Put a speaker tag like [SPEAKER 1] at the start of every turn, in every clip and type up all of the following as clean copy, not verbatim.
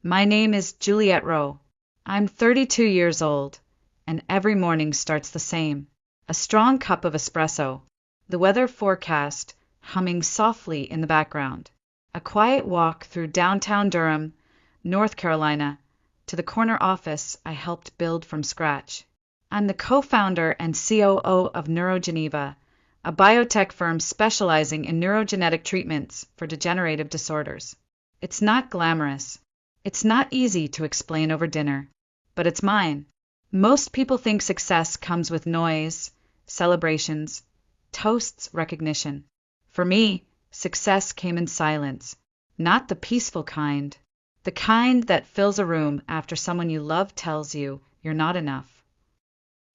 [SPEAKER 1] My name is Juliet Rowe. I'm 32 years old, and every morning starts the same. A strong cup of espresso, the weather forecast humming softly in the background. A quiet walk through downtown Durham, North Carolina, to the corner office I helped build from scratch. I'm the co-founder and COO of NeuroGeneva, a biotech firm specializing in neurogenetic treatments for degenerative disorders. It's not glamorous. It's not easy to explain over dinner, but it's mine. Most people think success comes with noise, celebrations, toasts, recognition. For me, success came in silence, not the peaceful kind, the kind that fills a room after someone you love tells you you're not enough.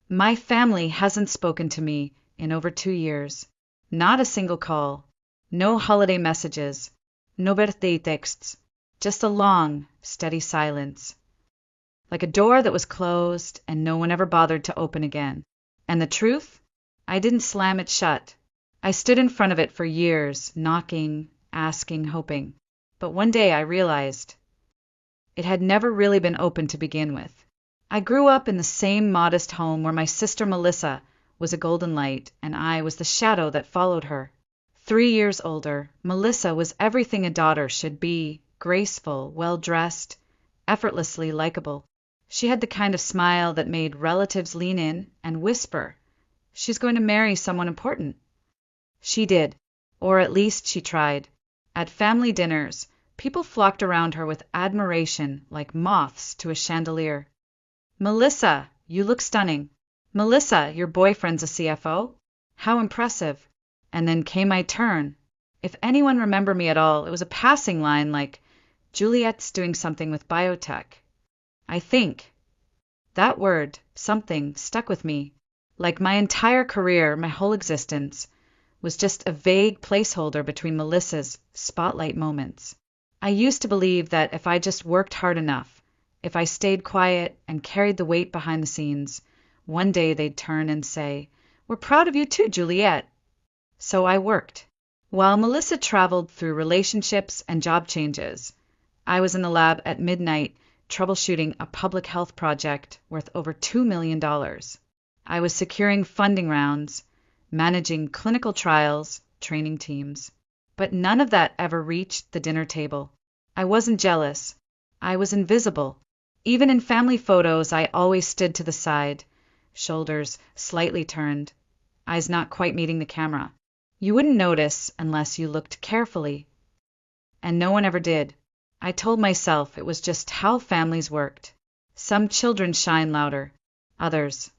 [SPEAKER 1] My family hasn't spoken to me in over 2 years. Not a single call, no holiday messages, no birthday texts, just a long, steady silence. Like a door that was closed and no one ever bothered to open again. And the truth? I didn't slam it shut. I stood in front of it for years, knocking, asking, hoping. But one day I realized it had never really been open to begin with. I grew up in the same modest home where my sister Melissa was a golden light and I was the shadow that followed her. 3 years older, Melissa was everything a daughter should be, graceful, well-dressed, effortlessly likable. She had the kind of smile that made relatives lean in and whisper, "She's going to marry someone important." She did, or at least she tried. At family dinners, people flocked around her with admiration like moths to a chandelier. "Melissa, you look stunning. Melissa, your boyfriend's a CFO? How impressive." And then came my turn. If anyone remembered me at all, it was a passing line like, "Juliet's doing something with biotech." I think that word, something, stuck with me. Like my entire career, my whole existence, was just a vague placeholder between Melissa's spotlight moments. I used to believe that if I just worked hard enough, if I stayed quiet and carried the weight behind the scenes, one day they'd turn and say, "We're proud of you too, Juliet." So I worked. While Melissa traveled through relationships and job changes, I was in the lab at midnight troubleshooting a public health project worth over $2 million. I was securing funding rounds, managing clinical trials, training teams. But none of that ever reached the dinner table. I wasn't jealous. I was invisible. Even in family photos, I always stood to the side, shoulders slightly turned, eyes not quite meeting the camera. You wouldn't notice unless you looked carefully. And no one ever did. I told myself it was just how families worked. Some children shine louder, others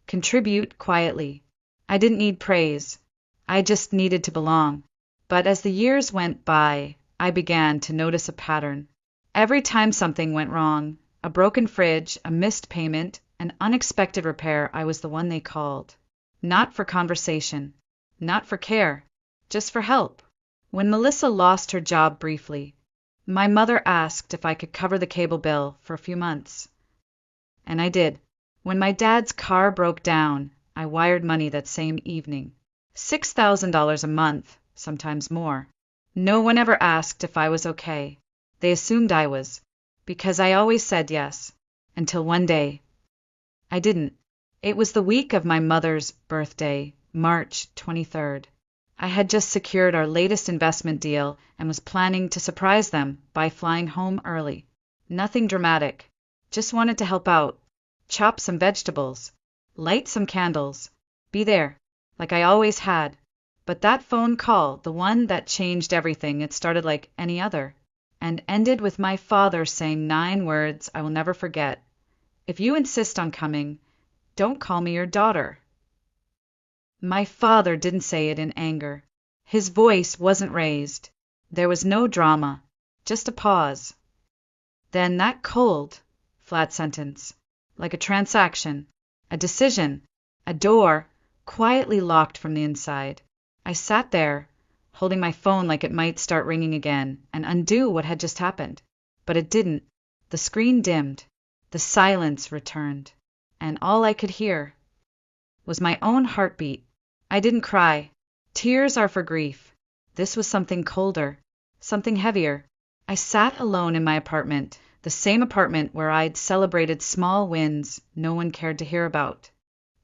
[SPEAKER 1] contribute quietly. I didn't need praise. I just needed to belong. But as the years went by, I began to notice a pattern. Every time something went wrong, a broken fridge, a missed payment, an unexpected repair, I was the one they called. Not for conversation, not for care, just for help. When Melissa lost her job briefly, my mother asked if I could cover the cable bill for a few months. And I did. When my dad's car broke down, I wired money that same evening. $6,000 a month, sometimes more. No one ever asked if I was okay. They assumed I was, because I always said yes, until one day I didn't. It was the week of my mother's birthday, March 23rd. I had just secured our latest investment deal and was planning to surprise them by flying home early. Nothing dramatic. Just wanted to help out, chop some vegetables, light some candles, be there, like I always had. But that phone call, the one that changed everything, it started like any other, and ended with my father saying 9 words I will never forget. "If you insist on coming, don't call me your daughter." My father didn't say it in anger. His voice wasn't raised. There was no drama, just a pause. Then that cold, flat sentence, like a transaction, a decision, a door, quietly locked from the inside. I sat there, holding my phone like it might start ringing again and undo what had just happened. But it didn't. The screen dimmed. The silence returned. And all I could hear was my own heartbeat. I didn't cry. Tears are for grief. This was something colder, something heavier. I sat alone in my apartment, The same apartment where I'd celebrated small wins no one cared to hear about.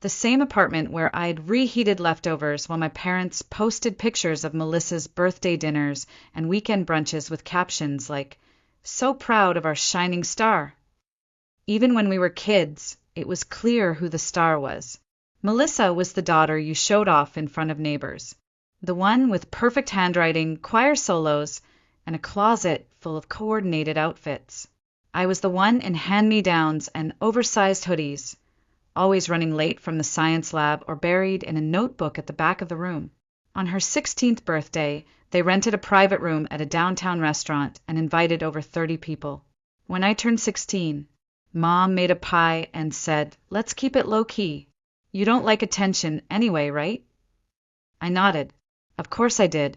[SPEAKER 1] The same apartment where I'd reheated leftovers while my parents posted pictures of Melissa's birthday dinners and weekend brunches with captions like, "So proud of our shining star." Even when we were kids, it was clear who the star was. Melissa was the daughter you showed off in front of neighbors. The one with perfect handwriting, choir solos, and a closet full of coordinated outfits. I was the one in hand-me-downs and oversized hoodies, always running late from the science lab or buried in a notebook at the back of the room. On her 16th birthday, they rented a private room at a downtown restaurant and invited over 30 people. When I turned 16, Mom made a pie and said, "Let's keep it low-key. You don't like attention anyway, right?" I nodded. Of course I did.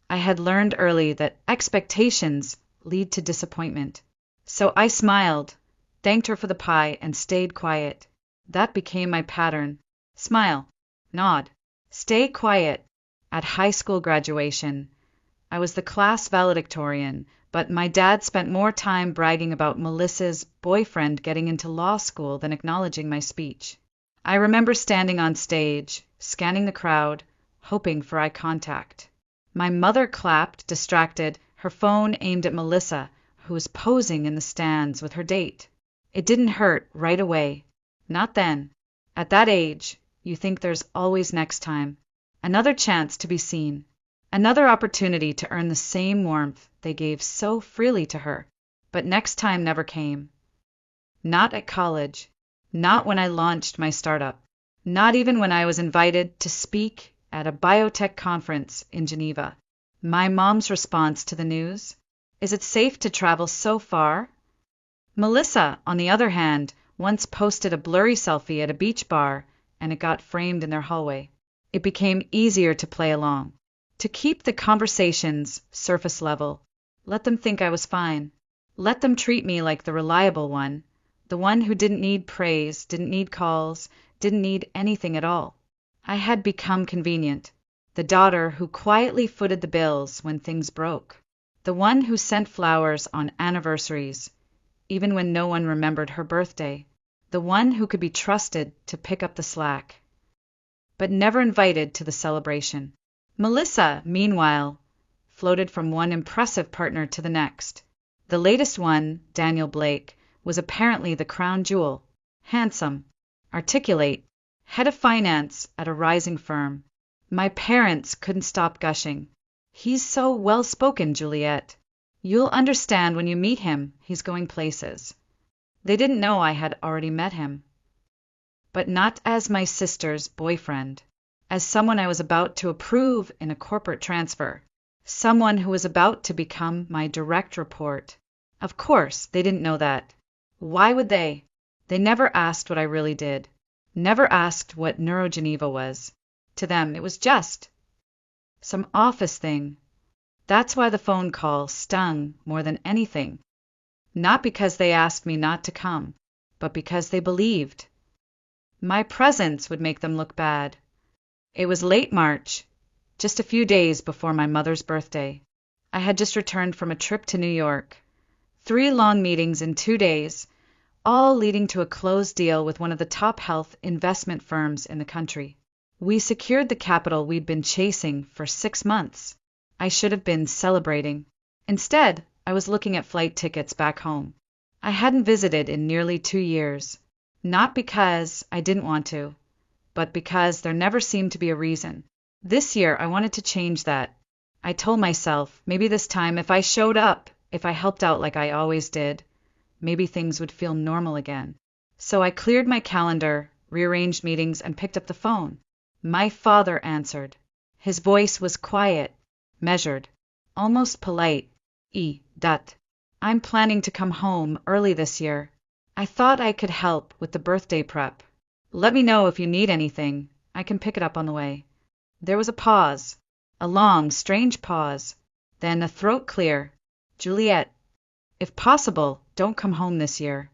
[SPEAKER 1] I had learned early that expectations lead to disappointment. So I smiled, thanked her for the pie, and stayed quiet. That became my pattern. Smile, nod, stay quiet. At high school graduation, I was the class valedictorian, but my dad spent more time bragging about Melissa's boyfriend getting into law school than acknowledging my speech. I remember standing on stage, scanning the crowd, hoping for eye contact. My mother clapped, distracted, her phone aimed at Melissa, who was posing in the stands with her date. It didn't hurt right away. Not then. At that age, you think there's always next time. Another chance to be seen. Another opportunity to earn the same warmth they gave so freely to her. But next time never came. Not at college. Not when I launched my startup. Not even when I was invited to speak at a biotech conference in Geneva. My mom's response to the news? Is it safe to travel so far? Melissa, on the other hand, once posted a blurry selfie at a beach bar, and it got framed in their hallway. It became easier to play along, to keep the conversations surface level. Let them think I was fine. Let them treat me like the reliable one, the one who didn't need praise, didn't need calls, didn't need anything at all. I had become convenient, the daughter who quietly footed the bills when things broke, the one who sent flowers on anniversaries, even when no one remembered her birthday, the one who could be trusted to pick up the slack, but never invited to the celebration. Melissa, meanwhile, floated from one impressive partner to the next. The latest one, Daniel Blake, was apparently the crown jewel, handsome, articulate, head of finance at a rising firm. My parents couldn't stop gushing. "He's so well-spoken, Juliet. You'll understand when you meet him, he's going places." They didn't know I had already met him. But not as my sister's boyfriend, as someone I was about to approve in a corporate transfer, someone who was about to become my direct report. Of course, they didn't know that. Why would they? They never asked what I really did, never asked what NeuroGeneva was. To them, it was just some office thing. That's why the phone call stung more than anything. Not because they asked me not to come, but because they believed my presence would make them look bad. It was late March, just a few days before my mother's birthday. I had just returned from a trip to New York. 3 long meetings in 2 days, all leading to a closed deal with one of the top health investment firms in the country. We secured the capital we'd been chasing for 6 months. I should have been celebrating. Instead, I was looking at flight tickets back home. I hadn't visited in nearly 2 years. Not because I didn't want to, but because there never seemed to be a reason. This year, I wanted to change that. I told myself, maybe this time if I showed up, if I helped out like I always did, maybe things would feel normal again. So I cleared my calendar, rearranged meetings, and picked up the phone. My father answered. His voice was quiet, measured, almost polite. I'm planning to come home early this year. I thought I could help with the birthday prep. Let me know if you need anything. I can pick it up on the way. There was a pause, a long, strange pause, then a throat clear. Juliet, if possible, don't come home this year.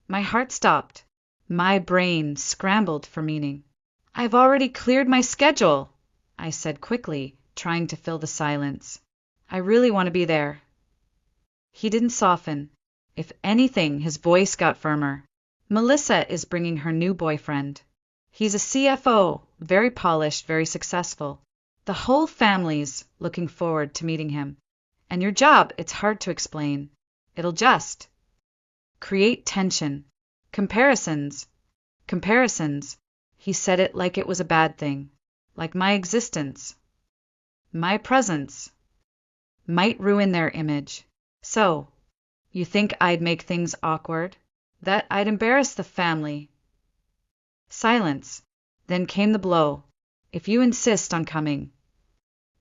[SPEAKER 1] My heart stopped. My brain scrambled for meaning. I've already cleared my schedule, I said quickly, trying to fill the silence. I really want to be there. He didn't soften. If anything, his voice got firmer. Melissa is bringing her new boyfriend. He's a CFO, very polished, very successful. The whole family's looking forward to meeting him. And your job, it's hard to explain. It'll just create tension. Comparisons. Comparisons. He said it like it was a bad thing. Like my existence, my presence, might ruin their image. So, you think I'd make things awkward? That I'd embarrass the family? Silence. Then came the blow. If you insist on coming,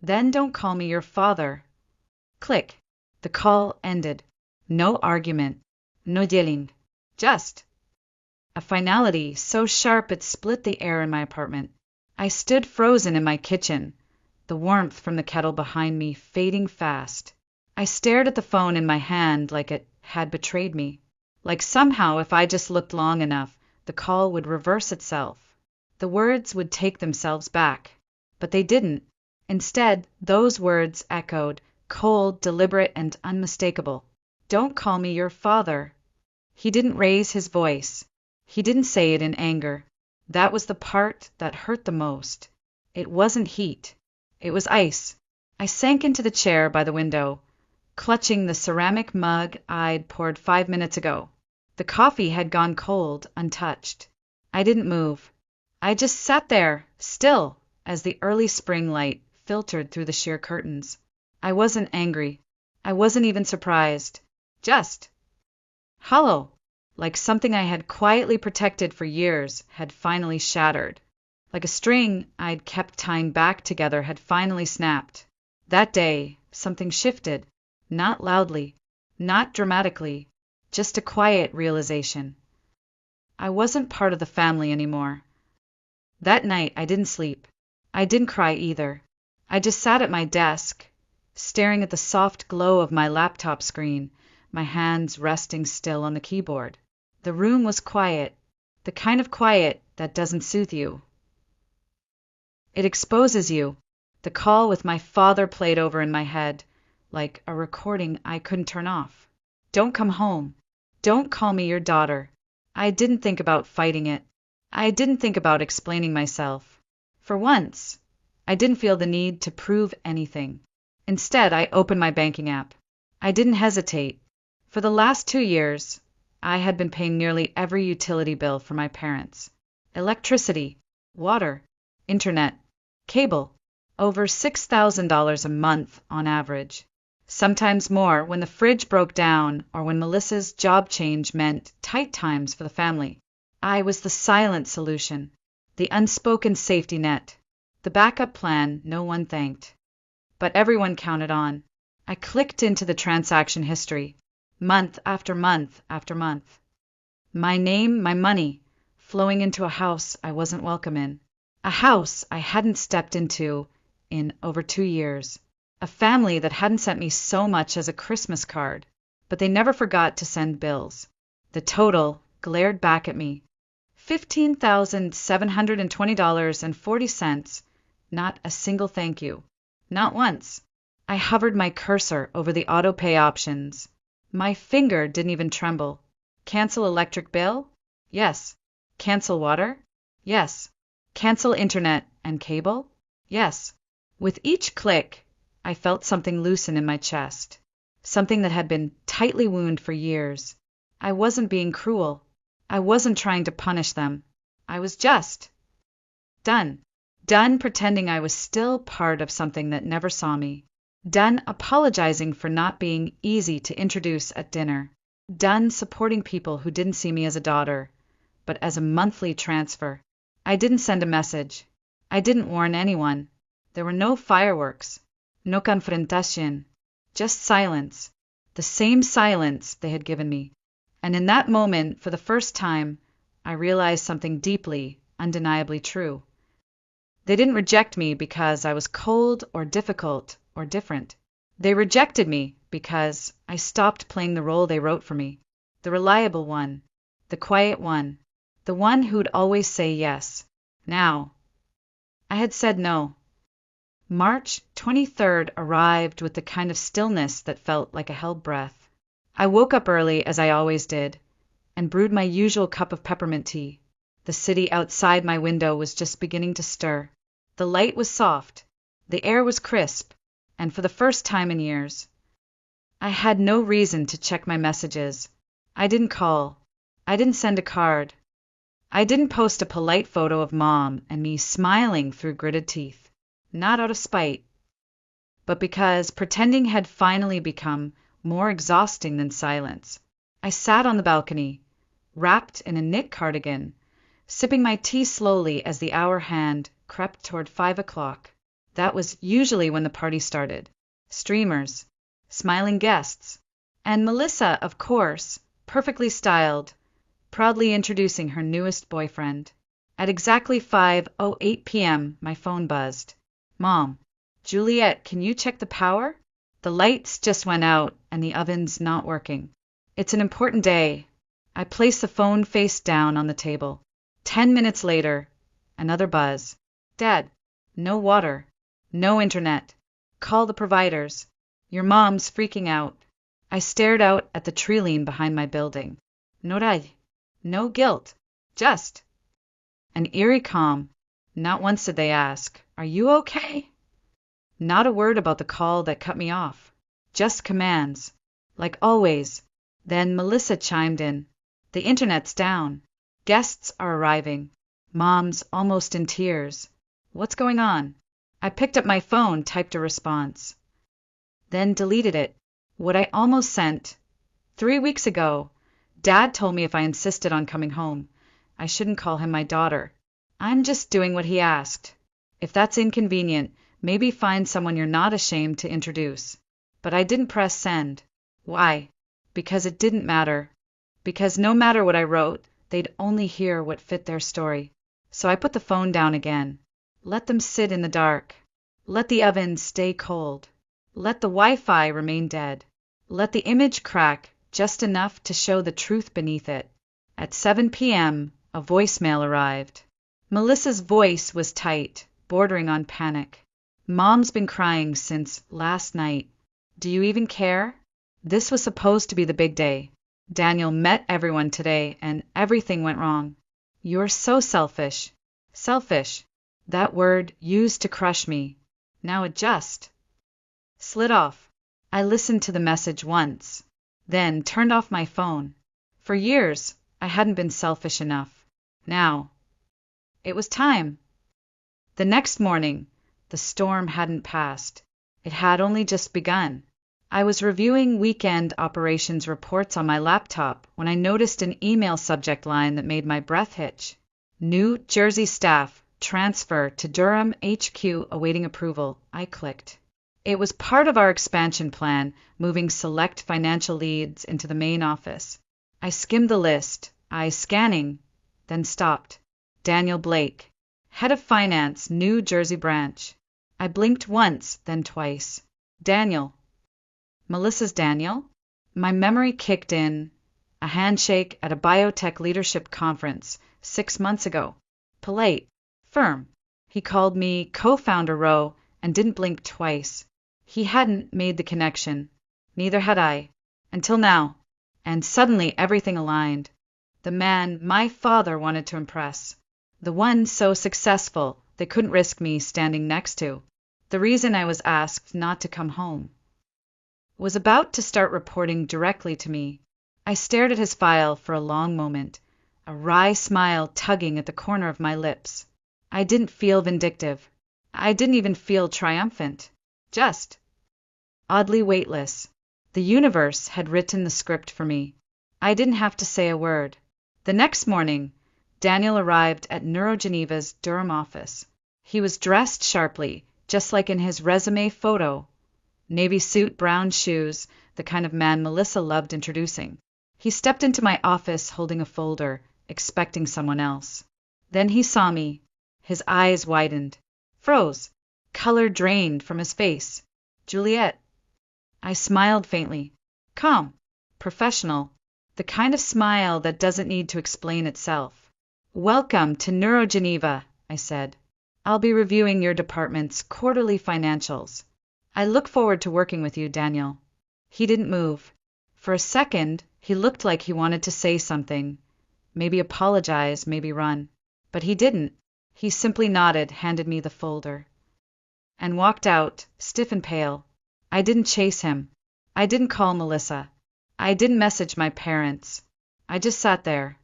[SPEAKER 1] then don't call me your father. Click. The call ended. No argument. No yelling. Just a finality so sharp it split the air in my apartment. I stood frozen in my kitchen, the warmth from the kettle behind me fading fast. I stared at the phone in my hand like it had betrayed me. Like somehow if I just looked long enough, the call would reverse itself. The words would take themselves back. But they didn't. Instead, those words echoed, cold, deliberate, and unmistakable. Don't call me your father. He didn't raise his voice. He didn't say it in anger. That was the part that hurt the most. It wasn't heat. It was ice. I sank into the chair by the window, clutching the ceramic mug I'd poured 5 minutes ago. The coffee had gone cold, untouched. I didn't move. I just sat there, still, as the early spring light filtered through the sheer curtains. I wasn't angry. I wasn't even surprised. Just hollow. Like something I had quietly protected for years had finally shattered. Like a string I'd kept tying back together had finally snapped. That day, something shifted. Not loudly, not dramatically, just a quiet realization. I wasn't part of the family anymore. That night, I didn't sleep. I didn't cry either. I just sat at my desk, staring at the soft glow of my laptop screen, my hands resting still on the keyboard. The room was quiet, the kind of quiet that doesn't soothe you. It exposes you. The call with my father played over in my head, like a recording I couldn't turn off. Don't come home. Don't call me your daughter. I didn't think about fighting it. I didn't think about explaining myself. For once, I didn't feel the need to prove anything. Instead, I opened my banking app. I didn't hesitate. For the last 2 years, I had been paying nearly every utility bill for my parents. Electricity, water, internet, cable, over $6,000 a month on average. Sometimes more when the fridge broke down or when Melissa's job change meant tight times for the family. I was the silent solution, the unspoken safety net, the backup plan no one thanked. But everyone counted on. I clicked into the transaction history. Month after month after month. My name, my money, flowing into a house I wasn't welcome in. A house I hadn't stepped into in over 2 years. A family that hadn't sent me so much as a Christmas card. But they never forgot to send bills. The total glared back at me. $15,720.40. Not a single thank you. Not once. I hovered my cursor over the auto-pay options. My finger didn't even tremble. Cancel electric bill? Yes. Cancel water? Yes. Cancel internet and cable? Yes. With each click, I felt something loosen in my chest. Something that had been tightly wounded for years. I wasn't being cruel. I wasn't trying to punish them. I was just done. Done pretending I was still part of something that never saw me. Done apologizing for not being easy to introduce at dinner. Done supporting people who didn't see me as a daughter, but as a monthly transfer. I didn't send a message. I didn't warn anyone. There were no fireworks. No confrontación. Just silence. The same silence they had given me. And in that moment, for the first time, I realized something deeply, undeniably true. They didn't reject me because I was cold or difficult or different. They rejected me because I stopped playing the role they wrote for me. The reliable one, the quiet one, the one who'd always say yes. Now, I had said no. March 23rd arrived with the kind of stillness that felt like a held breath. I woke up early, as I always did, and brewed my usual cup of peppermint tea. The city outside my window was just beginning to stir. The light was soft, the air was crisp, and for the first time in years, I had no reason to check my messages. I didn't call. I didn't send a card. I didn't post a polite photo of Mom and me smiling through gritted teeth. Not out of spite, but because pretending had finally become more exhausting than silence. I sat on the balcony, wrapped in a knit cardigan, sipping my tea slowly as the hour hand crept toward 5 o'clock. That was usually when the party started. Streamers, smiling guests, and Melissa, of course, perfectly styled, proudly introducing her newest boyfriend. At exactly 5:08 p.m., my phone buzzed. Mom, Juliet, can you check the power? The lights just went out and the oven's not working. It's an important day. I place the phone face down on the table. 10 minutes later, another buzz. Dad, no water, no internet. Call the providers. Your mom's freaking out. I stared out at the tree line behind my building. No ride, no guilt, just an eerie calm. Not once did they ask, "Are you okay?" Not a word about the call that cut me off. Just commands, like always. Then Melissa chimed in. The internet's down. Guests are arriving. Mom's almost in tears. What's going on? I picked up my phone, typed a response, then deleted it. What I almost sent. 3 weeks ago, Dad told me if I insisted on coming home, I shouldn't call him my daughter. I'm just doing what he asked. If that's inconvenient, maybe find someone you're not ashamed to introduce. But I didn't press send. Why? Because it didn't matter. Because no matter what I wrote, they'd only hear what fit their story. So I put the phone down again. Let them sit in the dark. Let the oven stay cold. Let the Wi-Fi remain dead. Let the image crack just enough to show the truth beneath it. At 7 p.m., a voicemail arrived. Melissa's voice was tight, bordering on panic. Mom's been crying since last night. Do you even care? This was supposed to be the big day. Daniel met everyone today, and everything went wrong. You're so selfish. Selfish. That word used to crush me. Now it just slid off. I listened to the message once, then turned off my phone. For years, I hadn't been selfish enough. Now, it was time. The next morning, the storm hadn't passed. It had only just begun. I was reviewing weekend operations reports on my laptop when I noticed an email subject line that made my breath hitch. New Jersey staff transfer to Durham HQ awaiting approval. I clicked. It was part of our expansion plan, moving select financial leads into the main office. I skimmed the list, eyes scanning, then stopped. Daniel Blake, head of finance, New Jersey branch. I blinked once, then twice. Daniel. Melissa's Daniel? My memory kicked in. A handshake at a biotech leadership conference 6 months ago. Polite, firm. He called me co-founder Roe and didn't blink twice. He hadn't made the connection. Neither had I. Until now. And suddenly everything aligned. The man my father wanted to impress. The one so successful they couldn't risk me standing next to. The reason I was asked not to come home. Was about to start reporting directly to me. I stared at his file for a long moment, a wry smile tugging at the corner of my lips. I didn't feel vindictive. I didn't even feel triumphant. Just oddly weightless. The universe had written the script for me. I didn't have to say a word. The next morning, Daniel arrived at NeuroGeneva's Durham office. He was dressed sharply, just like in his resume photo. Navy suit, brown shoes, the kind of man Melissa loved introducing. He stepped into my office holding a folder, expecting someone else. Then he saw me. His eyes widened, froze, color drained from his face. Juliet. I smiled faintly. Calm, professional, the kind of smile that doesn't need to explain itself. Welcome to NeuroGeneva, I said. I'll be reviewing your department's quarterly financials. I look forward to working with you, Daniel. He didn't move. For a second, he looked like he wanted to say something, maybe apologize, maybe run. But he didn't. He simply nodded, handed me the folder, and walked out, stiff and pale. I didn't chase him. I didn't call Melissa. I didn't message my parents. I just sat there,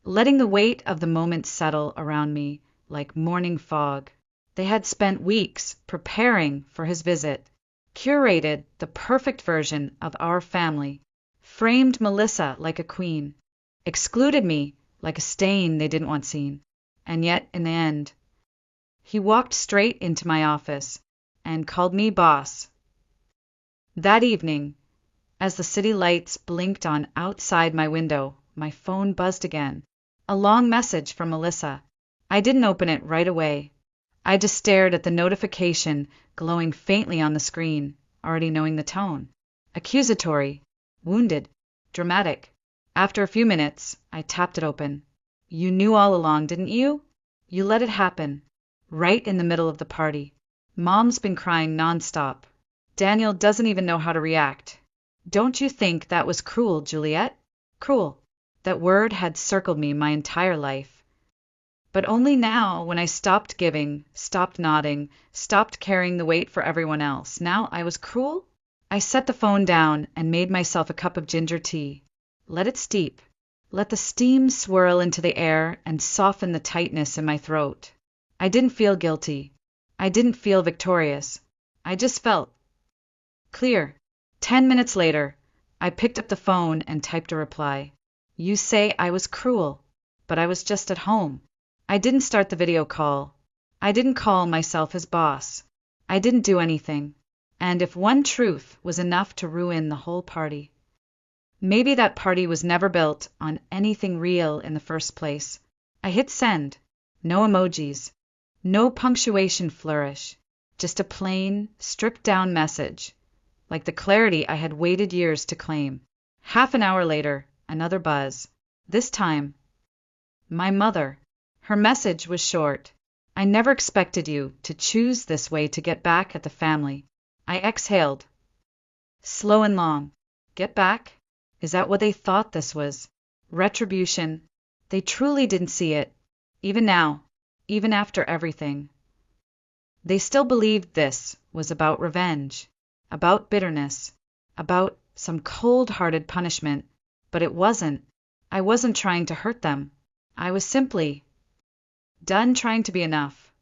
[SPEAKER 1] letting the weight of the moment settle around me like morning fog. They had spent weeks preparing for his visit, curated the perfect version of our family, framed Melissa like a queen, excluded me like a stain they didn't want seen. And yet, in the end, he walked straight into my office and called me boss. That evening, as the city lights blinked on outside my window, my phone buzzed again. A long message from Melissa. I didn't open it right away. I just stared at the notification glowing faintly on the screen, already knowing the tone. Accusatory, wounded, dramatic. After a few minutes, I tapped it open. You knew all along, didn't you? You let it happen, right in the middle of the party. Mom's been crying nonstop. Daniel doesn't even know how to react. Don't you think that was cruel, Juliet? Cruel. That word had circled me my entire life. But only now, when I stopped giving, stopped nodding, stopped carrying the weight for everyone else. Now I was cruel? I set the phone down and made myself a cup of ginger tea. Let it steep. Let the steam swirl into the air and soften the tightness in my throat. I didn't feel guilty. I didn't feel victorious. I just felt clear. 10 minutes later, I picked up the phone and typed a reply. You say I was cruel, but I was just at home. I didn't start the video call. I didn't call myself his boss. I didn't do anything. And if one truth was enough to ruin the whole party, maybe that party was never built on anything real in the first place. I hit send. No emojis. No punctuation flourish. Just a plain, stripped-down message, like the clarity I had waited years to claim. Half an hour later, another buzz. This time, my mother. Her message was short. I never expected you to choose this way to get back at the family. I exhaled. Slow and long. Get back? Is that what they thought this was? Retribution. They truly didn't see it. Even now, even after everything. They still believed this was about revenge, about bitterness, about some cold-hearted punishment. But it wasn't. I wasn't trying to hurt them. I was simply done trying to be enough.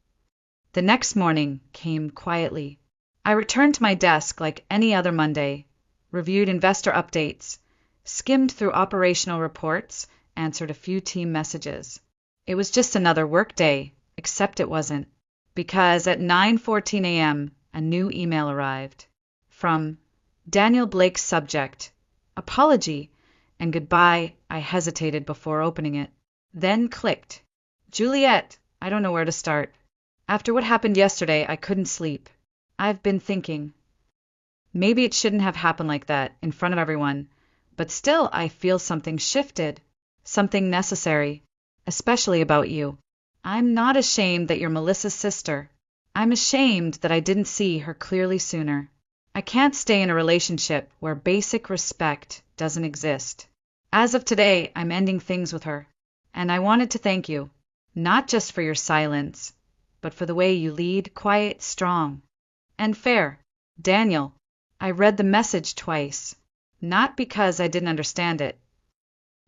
[SPEAKER 1] The next morning came quietly. I returned to my desk like any other Monday, reviewed investor updates, skimmed through operational reports, answered a few team messages. It was just another work day, except it wasn't, because at 9:14 a.m. a new email arrived. From Daniel Blake's subject, apology, and goodbye. I hesitated before opening it, then clicked. Juliet, I don't know where to start. After what happened yesterday, I couldn't sleep. I've been thinking. Maybe it shouldn't have happened like that, in front of everyone, but still I feel something shifted, something necessary, especially about you. I'm not ashamed that you're Melissa's sister. I'm ashamed that I didn't see her clearly sooner. I can't stay in a relationship where basic respect doesn't exist. As of today, I'm ending things with her, and I wanted to thank you, not just for your silence, but for the way you lead, quiet, strong, and fair. Daniel, I read the message twice, not because I didn't understand it,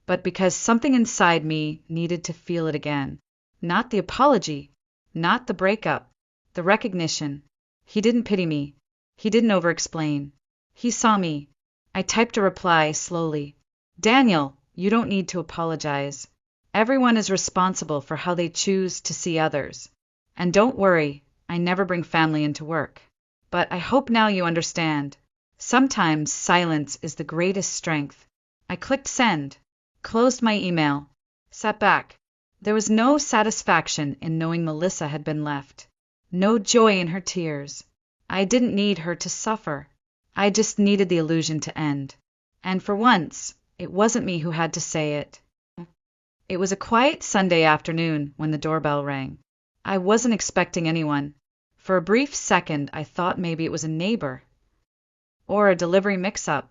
[SPEAKER 1] but because something inside me needed to feel it again. Not the apology, not the breakup, the recognition. He didn't pity me. He didn't over-explain. He saw me. I typed a reply slowly. Daniel, you don't need to apologize. Everyone is responsible for how they choose to see others. And don't worry, I never bring family into work. But I hope now you understand. Sometimes silence is the greatest strength. I clicked send, closed my email, sat back. There was no satisfaction in knowing Melissa had been left. No joy in her tears. I didn't need her to suffer. I just needed the illusion to end. And for once, it wasn't me who had to say it. It was a quiet Sunday afternoon when the doorbell rang. I wasn't expecting anyone. For a brief second, I thought maybe it was a neighbor or a delivery mix-up.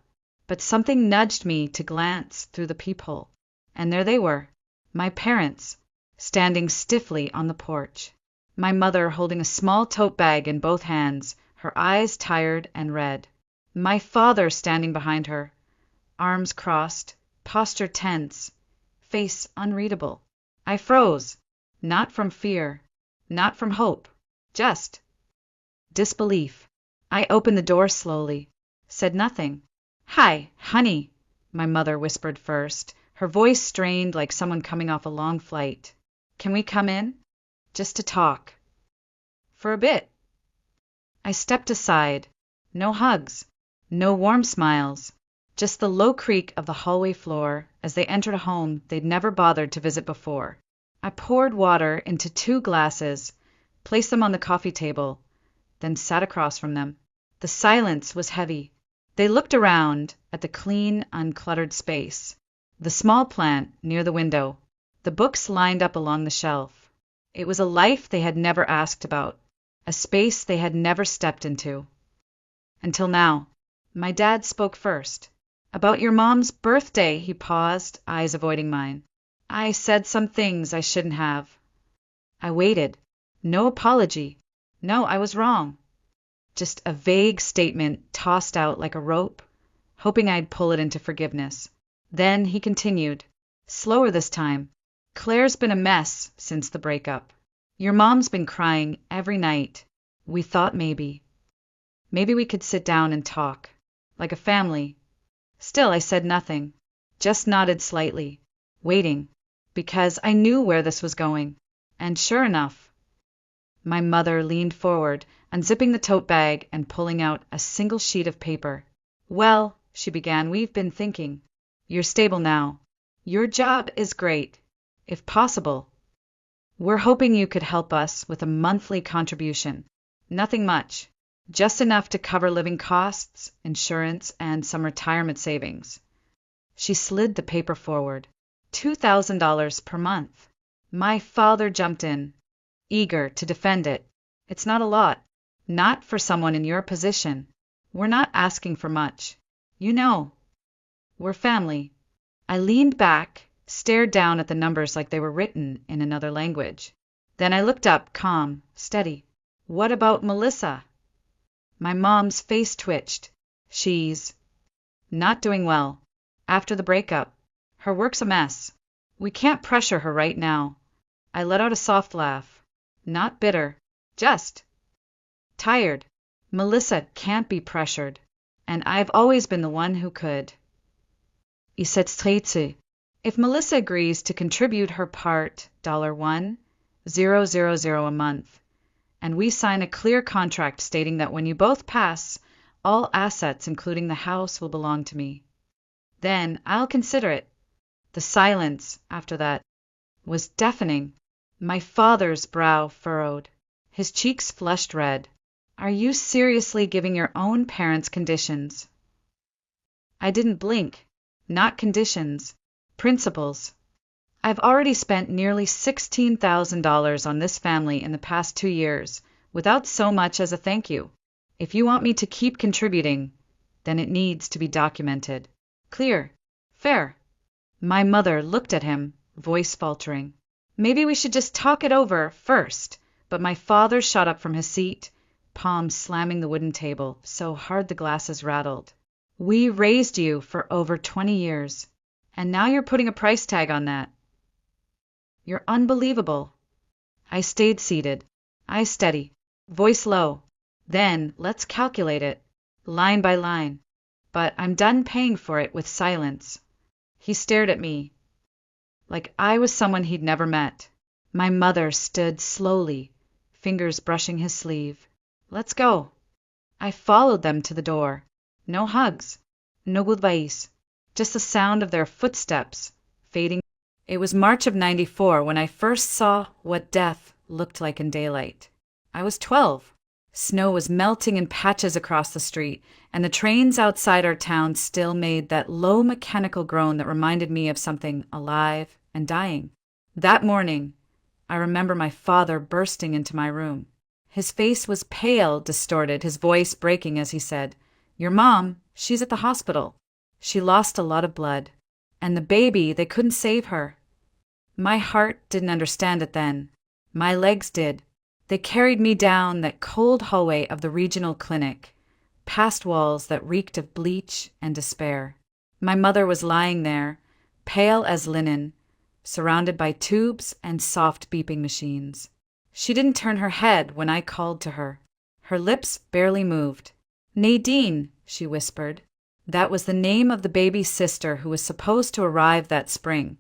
[SPEAKER 1] but something nudged me to glance through the peephole. And there they were, my parents, standing stiffly on the porch. My mother holding a small tote bag in both hands, her eyes tired and red. My father standing behind her, arms crossed, posture tense, face unreadable. I froze, not from fear, not from hope, just disbelief. I opened the door slowly, said nothing. "Hi, honey," my mother whispered first, her voice strained like someone coming off a long flight. "Can we come in? Just to talk." "For a bit." I stepped aside. No hugs, no warm smiles, just the low creak of the hallway floor as they entered a home they'd never bothered to visit before. I poured water into 2 glasses, placed them on the coffee table, then sat across from them. The silence was heavy. They looked around at the clean, uncluttered space, the small plant near the window, the books lined up along the shelf. It was a life they had never asked about, a space they had never stepped into. Until now. My dad spoke first. "About your mom's birthday," he paused, eyes avoiding mine. "I said some things I shouldn't have." I waited. No apology. No, I was wrong. Just a vague statement tossed out like a rope, hoping I'd pull it into forgiveness. Then he continued, slower this time. "Claire's been a mess since the breakup. Your mom's been crying every night. We thought maybe we could sit down and talk, like a family." Still, I said nothing, just nodded slightly, waiting, because I knew where this was going. And sure enough, my mother leaned forward, unzipping the tote bag and pulling out a single sheet of paper. "Well," she began, "we've been thinking. You're stable now. Your job is great. If possible, we're hoping you could help us with a monthly contribution. Nothing much. Just enough to cover living costs, insurance, and some retirement savings." She slid the paper forward. $2,000 per month. My father jumped in, eager to defend it. "It's not a lot. Not for someone in your position. We're not asking for much. You know, we're family." I leaned back, stared down at the numbers like they were written in another language. Then I looked up, calm, steady. "What about Melissa?" My mom's face twitched. "She's not doing well. After the breakup. Her work's a mess. We can't pressure her right now." I let out a soft laugh. Not bitter. Just tired. Melissa can't be pressured. And I've always been the one who could. "Ich setze. If Melissa agrees to contribute her part, $1,000 a month, and we sign a clear contract stating that when you both pass, all assets, including the house, will belong to me, then I'll consider it." The silence after that was deafening. My father's brow furrowed. His cheeks flushed red. "Are you seriously giving your own parents conditions?" I didn't blink. Not conditions. Principles. "I've already spent nearly $16,000 on this family in the past 2 years, without so much as a thank you. If you want me to keep contributing, then it needs to be documented. Clear. Fair." My mother looked at him, voice faltering. "Maybe we should just talk it over first." But my father shot up from his seat, palm slamming the wooden table so hard the glasses rattled. "We raised you for over 20 years, and now you're putting a price tag on that. You're unbelievable." I stayed seated, eyes steady, voice low. "Then let's calculate it, line by line. But I'm done paying for it with silence." He stared at me, like I was someone he'd never met. My mother stood slowly, fingers brushing his sleeve. "Let's go." I followed them to the door. No hugs, no goodbyes, just the sound of their footsteps fading. It was March of '94 when I first saw what death looked like in daylight. I was 12. Snow was melting in patches across the street, and the trains outside our town still made that low mechanical groan that reminded me of something alive and dying. That morning, I remember my father bursting into my room. His face was pale, distorted, his voice breaking as he said, "Your mom, she's at the hospital. She lost a lot of blood. And the baby, they couldn't save her. My heart didn't understand it then. My legs did. They carried me down that cold hallway of the regional clinic, past walls that reeked of bleach and despair. My mother was lying there, pale as linen, surrounded by tubes and soft beeping machines. She didn't turn her head when I called to her. Her lips barely moved. "Nadine," she whispered. That was the name of the baby's sister who was supposed to arrive that spring,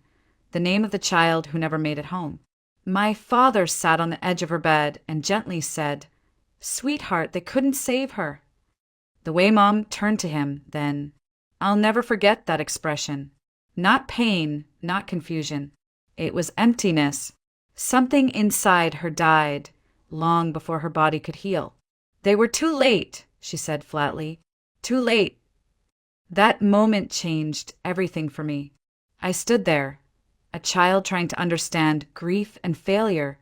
[SPEAKER 1] the name of the child who never made it home. My father sat on the edge of her bed and gently said, "Sweetheart, they couldn't save her." The way Mom turned to him then, I'll never forget that expression. Not pain, not confusion. It was emptiness. Something inside her died long before her body could heal. "They were too late," she said flatly. "Too late." That moment changed everything for me. I stood there, a child trying to understand grief and failure,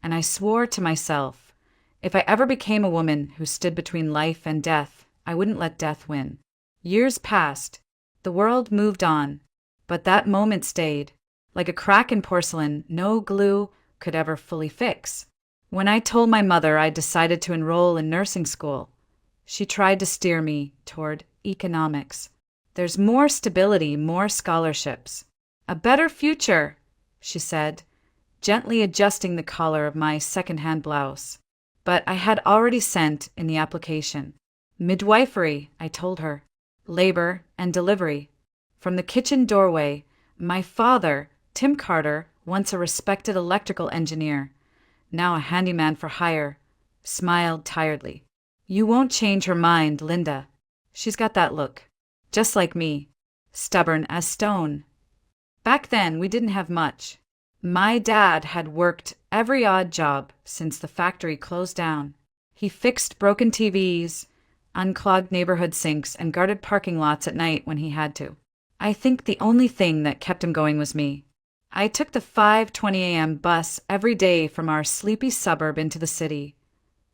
[SPEAKER 1] and I swore to myself, if I ever became a woman who stood between life and death, I wouldn't let death win. Years passed. The world moved on, but that moment stayed, like a crack in porcelain no glue could ever fully fix. When I told my mother I decided to enroll in nursing school, she tried to steer me toward economics. "There's more stability, more scholarships. A better future," she said, gently adjusting the collar of my second-hand blouse. But I had already sent in the application. Midwifery, I told her. Labor and delivery. From the kitchen doorway, my father, Tim Carter, once a respected electrical engineer, now a handyman for hire, smiled tiredly. "You won't change her mind, Linda. She's got that look. Just like me. Stubborn as stone." Back then, we didn't have much. My dad had worked every odd job since the factory closed down. He fixed broken TVs, unclogged neighborhood sinks, and guarded parking lots at night when he had to. I think the only thing that kept him going was me. I took the 5:20 a.m. bus every day from our sleepy suburb into the city,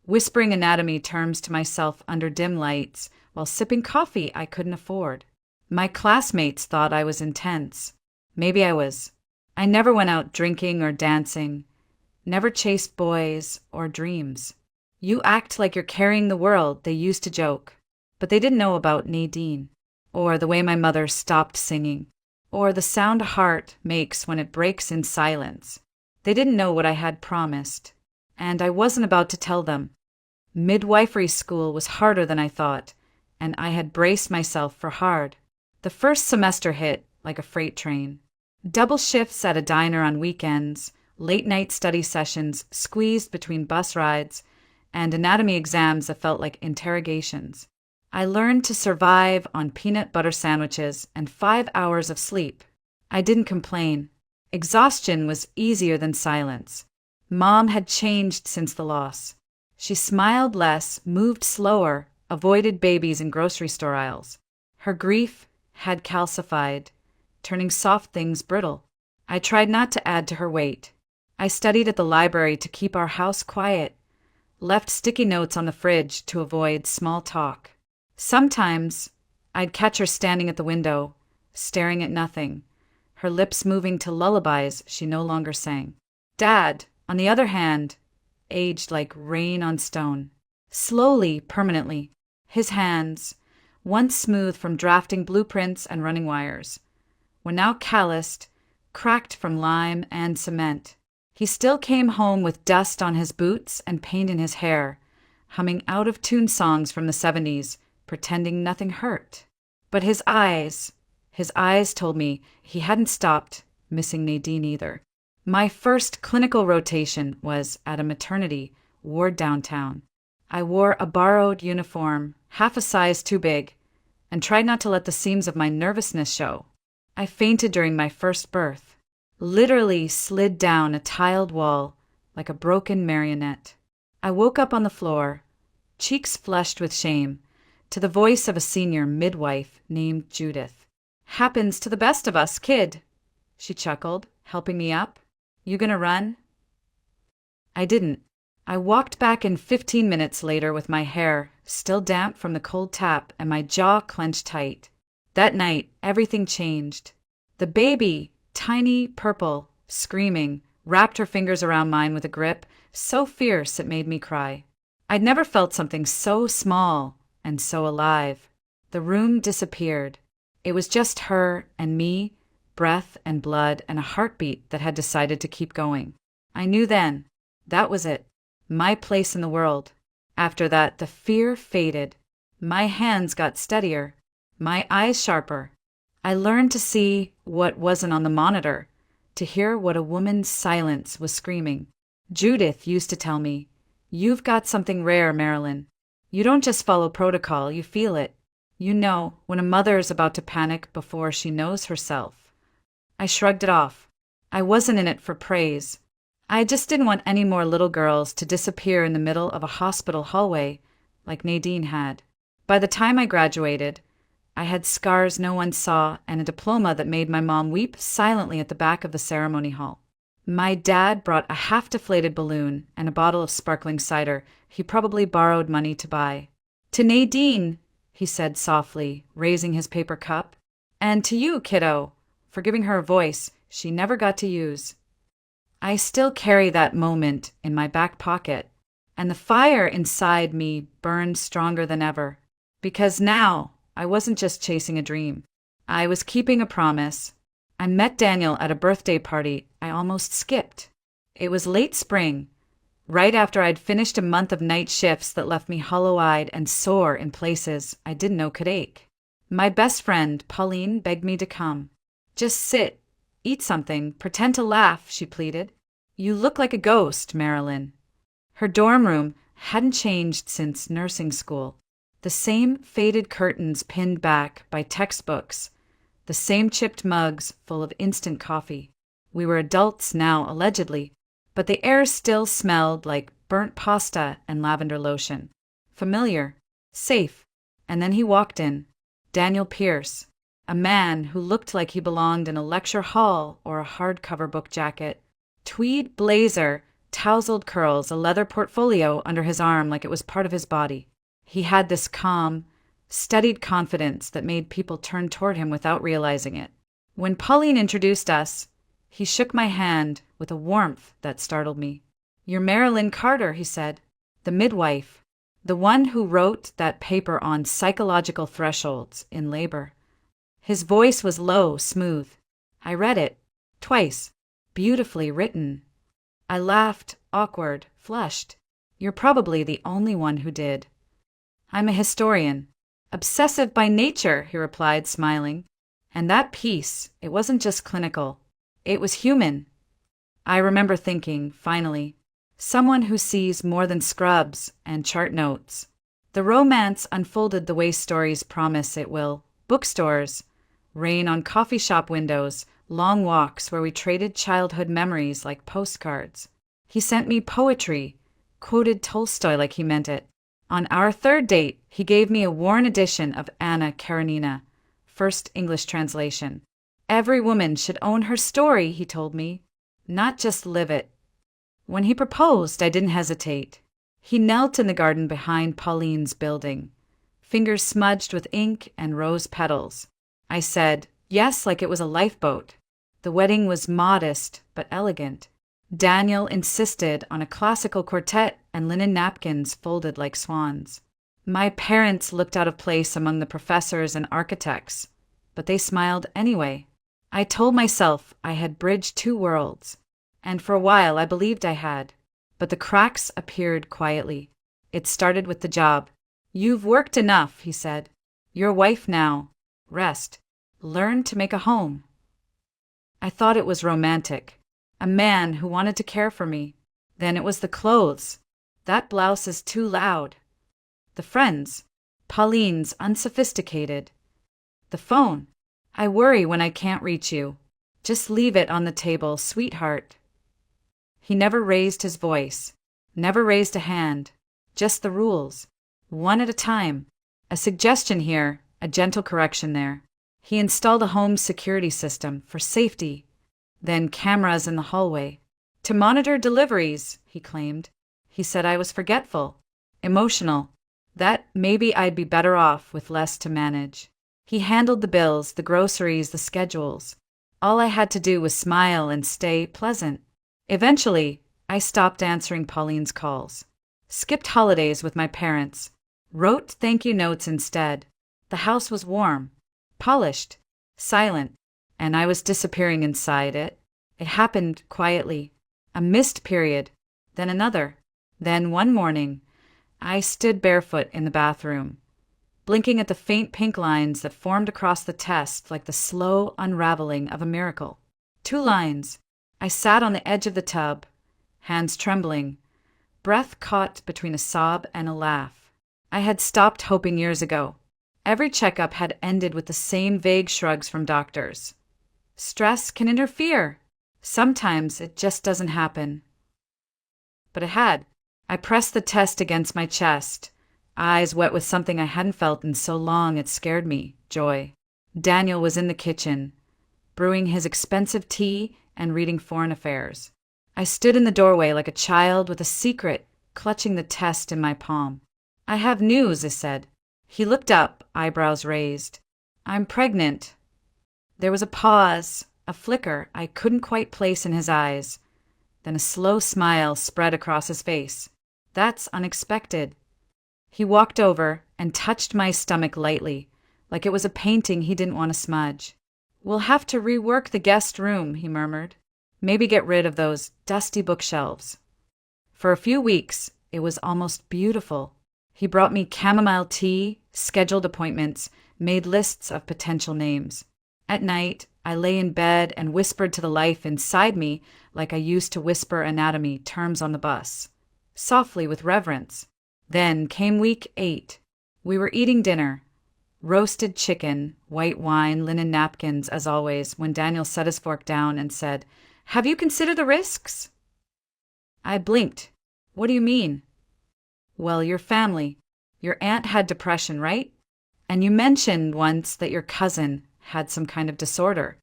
[SPEAKER 1] whispering anatomy terms to myself under dim lights while sipping coffee I couldn't afford. My classmates thought I was intense. Maybe I was. I never went out drinking or dancing, never chased boys or dreams. "You act like you're carrying the world," they used to joke, but they didn't know about Nadine, or the way my mother stopped singing, or the sound a heart makes when it breaks in silence. They didn't know what I had promised, and I wasn't about to tell them. Midwifery school was harder than I thought, and I had braced myself for hard. The first semester hit like a freight train. Double shifts at a diner on weekends, late-night study sessions squeezed between bus rides, and anatomy exams that felt like interrogations. I learned to survive on peanut butter sandwiches and 5 hours of sleep. I didn't complain. Exhaustion was easier than silence. Mom had changed since the loss. She smiled less, moved slower, avoided babies in grocery store aisles. Her grief had calcified, turning soft things brittle. I tried not to add to her weight. I studied at the library to keep our house quiet, left sticky notes on the fridge to avoid small talk. Sometimes I'd catch her standing at the window, staring at nothing, her lips moving to lullabies she no longer sang. Dad, on the other hand, aged like rain on stone. Slowly, permanently. His hands, once smooth from drafting blueprints and running wires, were now calloused, cracked from lime and cement. He still came home with dust on his boots and paint in his hair, humming out-of-tune songs from the 70s, pretending nothing hurt. But his eyes told me he hadn't stopped missing Nadine either. My first clinical rotation was at a maternity ward downtown. I wore a borrowed uniform, half a size too big, and tried not to let the seams of my nervousness show. I fainted during my first birth, literally slid down a tiled wall like a broken marionette. I woke up on the floor, cheeks flushed with shame, to the voice of a senior midwife named Judith. "Happens to the best of us, kid," she chuckled, helping me up. "You gonna run?" I didn't. I walked back in 15 minutes later with my hair still damp from the cold tap and my jaw clenched tight. That night, everything changed. The baby, tiny, purple, screaming, wrapped her fingers around mine with a grip so fierce it made me cry. I'd never felt something so small and so alive. The room disappeared. It was just her and me, breath and blood and a heartbeat that had decided to keep going. I knew then. That was it. My place in the world. After that, the fear faded. My hands got steadier. My eyes sharper. I learned to see what wasn't on the monitor, to hear what a woman's silence was screaming. Judith used to tell me, "You've got something rare, Marilyn. You don't just follow protocol, you feel it. You know when a mother is about to panic before she knows herself." I shrugged it off. I wasn't in it for praise. I just didn't want any more little girls to disappear in the middle of a hospital hallway like Nadine had. By the time I graduated, I had scars no one saw and a diploma that made my mom weep silently at the back of the ceremony hall. My dad brought a half-deflated balloon and a bottle of sparkling cider he probably borrowed money to buy. "To Nadine," he said softly, raising his paper cup. "And to you, kiddo, for giving her a voice she never got to use." I still carry that moment in my back pocket, and the fire inside me burned stronger than ever. Because now, I wasn't just chasing a dream. I was keeping a promise. I met Daniel at a birthday party I almost skipped. It was late spring, right after I'd finished a month of night shifts that left me hollow-eyed and sore in places I didn't know could ache. My best friend, Pauline, begged me to come. "Just sit, eat something, pretend to laugh," she pleaded. "You look like a ghost, Marilyn." Her dorm room hadn't changed since nursing school. The same faded curtains pinned back by textbooks, the same chipped mugs full of instant coffee. We were adults now, allegedly, but the air still smelled like burnt pasta and lavender lotion. Familiar, safe. And then he walked in. Daniel Pierce, a man who looked like he belonged in a lecture hall or a hardcover book jacket. Tweed blazer, tousled curls, a leather portfolio under his arm like it was part of his body. He had this calm, studied confidence that made people turn toward him without realizing it. When Pauline introduced us, he shook my hand with a warmth that startled me. "You're Marilyn Carter," he said, "the midwife, the one who wrote that paper on psychological thresholds in labor." His voice was low, smooth. I read it, twice, beautifully written. I laughed, awkward, flushed. "You're probably the only one who did." "I'm a historian. Obsessive by nature," he replied, smiling. And that piece, it wasn't just clinical. It was human. I remember thinking, finally, someone who sees more than scrubs and chart notes. The romance unfolded the way stories promise it will. Bookstores, rain on coffee shop windows, long walks where we traded childhood memories like postcards. He sent me poetry, quoted Tolstoy like he meant it. On our third date, he gave me a worn edition of Anna Karenina, first English translation. Every woman should own her story, he told me, not just live it. When he proposed, I didn't hesitate. He knelt in the garden behind Pauline's building, fingers smudged with ink and rose petals. I said, yes, like it was a lifeboat. The wedding was modest but elegant. Daniel insisted on a classical quartet and linen napkins folded like swans. My parents looked out of place among the professors and architects, but they smiled anyway. I told myself I had bridged two worlds, and for a while I believed I had. But the cracks appeared quietly. It started with the job. "You've worked enough," he said. "You're a wife now. Rest. Learn to make a home." I thought it was romantic. A man who wanted to care for me. Then it was the clothes. "That blouse is too loud." The friends. Pauline's unsophisticated. The phone. "I worry when I can't reach you. Just leave it on the table, sweetheart." He never raised his voice, never raised a hand, just the rules, one at a time. A suggestion here, a gentle correction there. He installed a home security system for safety, then cameras in the hallway. To monitor deliveries, he claimed. He said I was forgetful, emotional, that maybe I'd be better off with less to manage. He handled the bills, the groceries, the schedules. All I had to do was smile and stay pleasant. Eventually, I stopped answering Pauline's calls, skipped holidays with my parents, wrote thank you notes instead. The house was warm, polished, silent, and I was disappearing inside it. It happened quietly. A missed period, then another. Then one morning, I stood barefoot in the bathroom, blinking at the faint pink lines that formed across the test like the slow unraveling of a miracle. 2 lines. I sat on the edge of the tub, hands trembling, breath caught between a sob and a laugh. I had stopped hoping years ago. Every checkup had ended with the same vague shrugs from doctors. Stress can interfere. Sometimes it just doesn't happen. But it had. I pressed the test against my chest, eyes wet with something I hadn't felt in so long it scared me, joy. Daniel was in the kitchen, brewing his expensive tea and reading Foreign Affairs. I stood in the doorway like a child with a secret, clutching the test in my palm. I have news, I said. He looked up, eyebrows raised. I'm pregnant. There was a pause, a flicker I couldn't quite place in his eyes. Then a slow smile spread across his face. That's unexpected. He walked over and touched my stomach lightly, like it was a painting he didn't want to smudge. We'll have to rework the guest room, he murmured. Maybe get rid of those dusty bookshelves. For a few weeks, it was almost beautiful. He brought me chamomile tea, scheduled appointments, made lists of potential names. At night, I lay in bed and whispered to the life inside me like I used to whisper anatomy terms on the bus, softly with reverence. Then came week 8. We were eating dinner. Roasted chicken, white wine, linen napkins, as always, when Daniel set his fork down and said, "Have you considered the risks?" I blinked. What do you mean? Well, your family. Your aunt had depression, right? And you mentioned once that your cousin had some kind of disorder.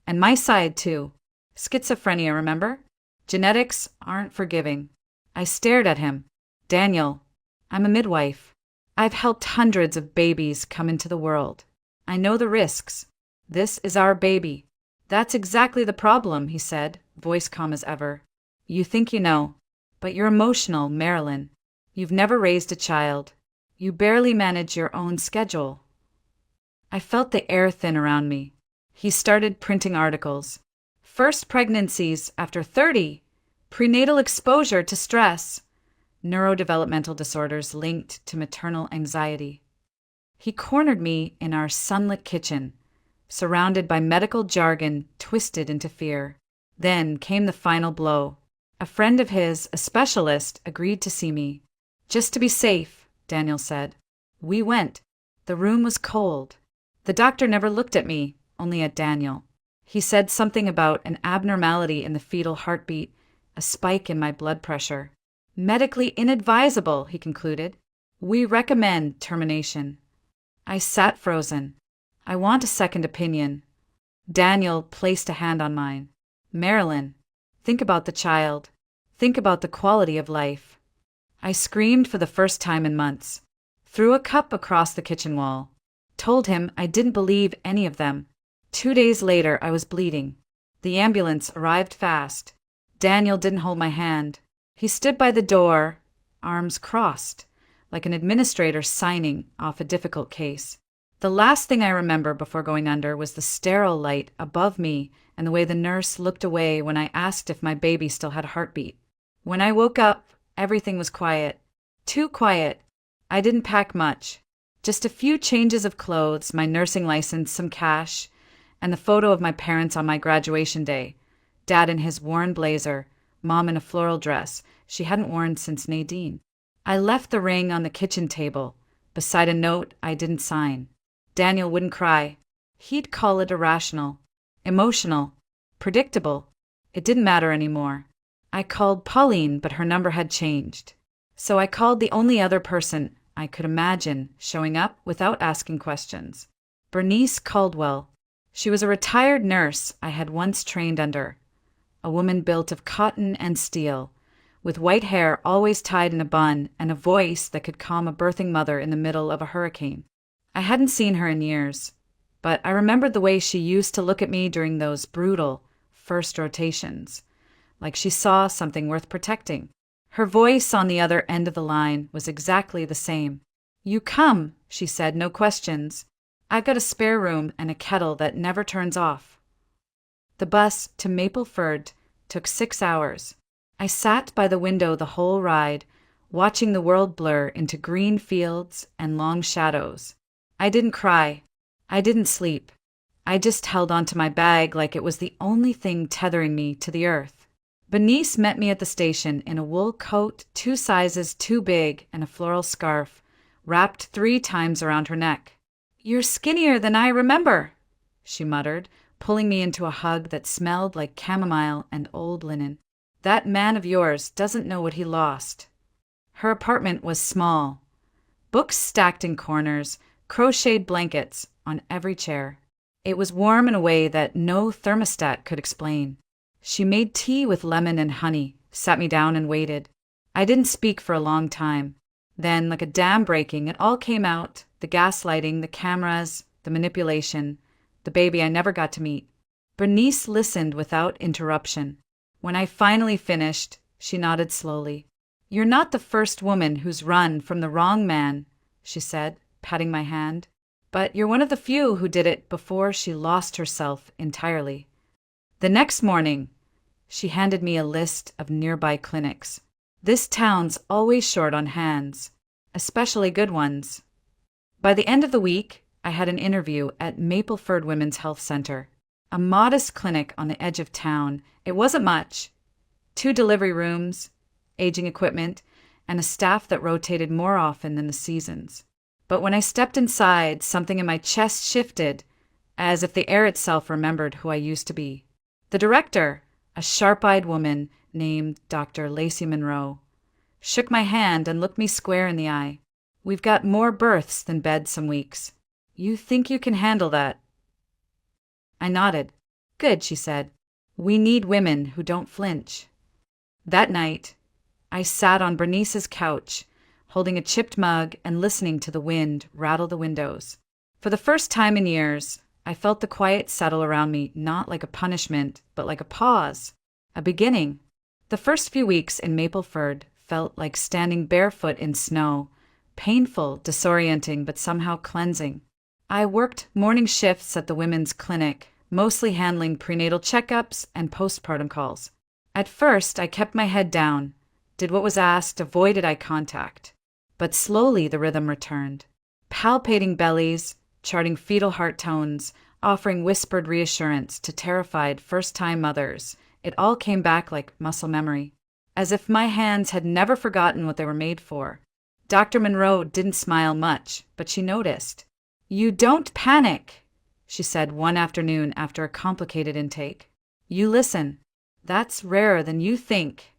[SPEAKER 1] And my side, too. Schizophrenia, remember? Genetics aren't forgiving. I stared at him. Daniel, I'm a midwife. I've helped hundreds of babies come into the world. I know the risks. This is our baby. That's exactly the problem, he said, voice calm as ever. You think you know, but you're emotional, Marilyn. You've never raised a child. You barely manage your own schedule. I felt the air thin around me. He started printing articles. First pregnancies after 30. Prenatal exposure to stress. Neurodevelopmental disorders linked to maternal anxiety. He cornered me in our sunlit kitchen, surrounded by medical jargon twisted into fear. Then came the final blow. A friend of his, a specialist, agreed to see me. Just to be safe, Daniel said. We went. The room was cold. The doctor never looked at me, only at Daniel. He said something about an abnormality in the fetal heartbeat, a spike in my blood pressure. Medically inadvisable, he concluded. We recommend termination. I sat frozen. I want a second opinion. Daniel placed a hand on mine. Marilyn, think about the child. Think about the quality of life. I screamed for the first time in months. Threw a cup across the kitchen wall. Told him I didn't believe any of them. 2 days later, I was bleeding. The ambulance arrived fast. Daniel didn't hold my hand. He stood by the door, arms crossed, like an administrator signing off a difficult case. The last thing I remember before going under was the sterile light above me and the way the nurse looked away when I asked if my baby still had a heartbeat. When I woke up, everything was quiet. Too quiet. I didn't pack much. Just a few changes of clothes, my nursing license, some cash, and the photo of my parents on my graduation day. Dad in his worn blazer, Mom in a floral dress she hadn't worn since Nadine. I left the ring on the kitchen table, beside a note I didn't sign. Daniel wouldn't cry. He'd call it irrational, emotional, predictable. It didn't matter anymore. I called Pauline, but her number had changed. So I called the only other person I could imagine showing up without asking questions. Bernice Caldwell. She was a retired nurse I had once trained under. A woman built of cotton and steel, with white hair always tied in a bun and a voice that could calm a birthing mother in the middle of a hurricane. I hadn't seen her in years. but I remembered the way she used to look at me during those brutal first rotations, like she saw something worth protecting. Her voice on the other end of the line was exactly the same. "You come," she said, "no questions. I've got a spare room and a kettle that never turns off." The bus to Mapleford took 6 hours. I sat by the window the whole ride, watching the world blur into green fields and long shadows. I didn't cry. I didn't sleep. I just held onto my bag like it was the only thing tethering me to the earth. Bernice met me at the station in a wool coat 2 sizes too big and a floral scarf wrapped 3 times around her neck. "You're skinnier than I remember," she muttered, pulling me into a hug that smelled like chamomile and old linen. "That man of yours doesn't know what he lost." Her apartment was small. Books stacked in corners, crocheted blankets on every chair. It was warm in a way that no thermostat could explain. She made tea with lemon and honey, sat me down and waited. I didn't speak for a long time. Then, like a dam breaking, it all came out: the gaslighting, the cameras, the manipulation, the baby I never got to meet. Bernice listened without interruption. When I finally finished, she nodded slowly. "You're not the first woman who's run from the wrong man," she said, patting my hand. "But you're one of the few who did it before she lost herself entirely." The next morning, she handed me a list of nearby clinics. This town's always short on hands, especially good ones. By the end of the week, I had an interview at Mapleford Women's Health Center, a modest clinic on the edge of town. It wasn't much. 2 delivery rooms, aging equipment, and a staff that rotated more often than the seasons. But when I stepped inside, something in my chest shifted, as if the air itself remembered who I used to be. The director, a sharp-eyed woman named Dr. Lacey Monroe, shook my hand and looked me square in the eye. "We've got more births than beds some weeks. You think you can handle that?" I nodded. "Good," she said. "We need women who don't flinch." That night, I sat on Bernice's couch, holding a chipped mug and listening to the wind rattle the windows. For the first time in years, I felt the quiet settle around me, not like a punishment, but like a pause, a beginning. The first few weeks in Mapleford felt like standing barefoot in snow, painful, disorienting, but somehow cleansing. I worked morning shifts at the women's clinic, mostly handling prenatal checkups and postpartum calls. At first, I kept my head down, did what was asked, avoided eye contact. But slowly the rhythm returned. Palpating bellies, charting fetal heart tones, offering whispered reassurance to terrified first-time mothers. It all came back like muscle memory, as if my hands had never forgotten what they were made for. Dr. Monroe didn't smile much, but she noticed. "You don't panic," she said one afternoon after a complicated intake. "You listen. That's rarer than you think."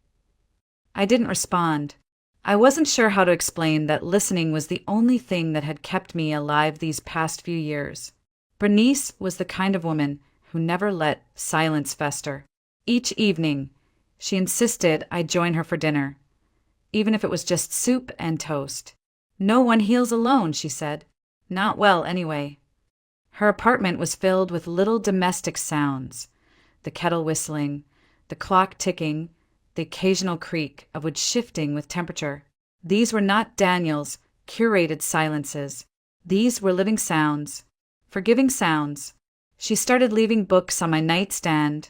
[SPEAKER 1] I didn't respond. I wasn't sure how to explain that listening was the only thing that had kept me alive these past few years. Bernice was the kind of woman who never let silence fester. Each evening, she insisted I join her for dinner, even if it was just soup and toast. "No one heals alone," she said. "Not well, anyway." Her apartment was filled with little domestic sounds: the kettle whistling, the clock ticking, the occasional creak of wood shifting with temperature. These were not Daniel's curated silences. These were living sounds, forgiving sounds. She started leaving books on my nightstand: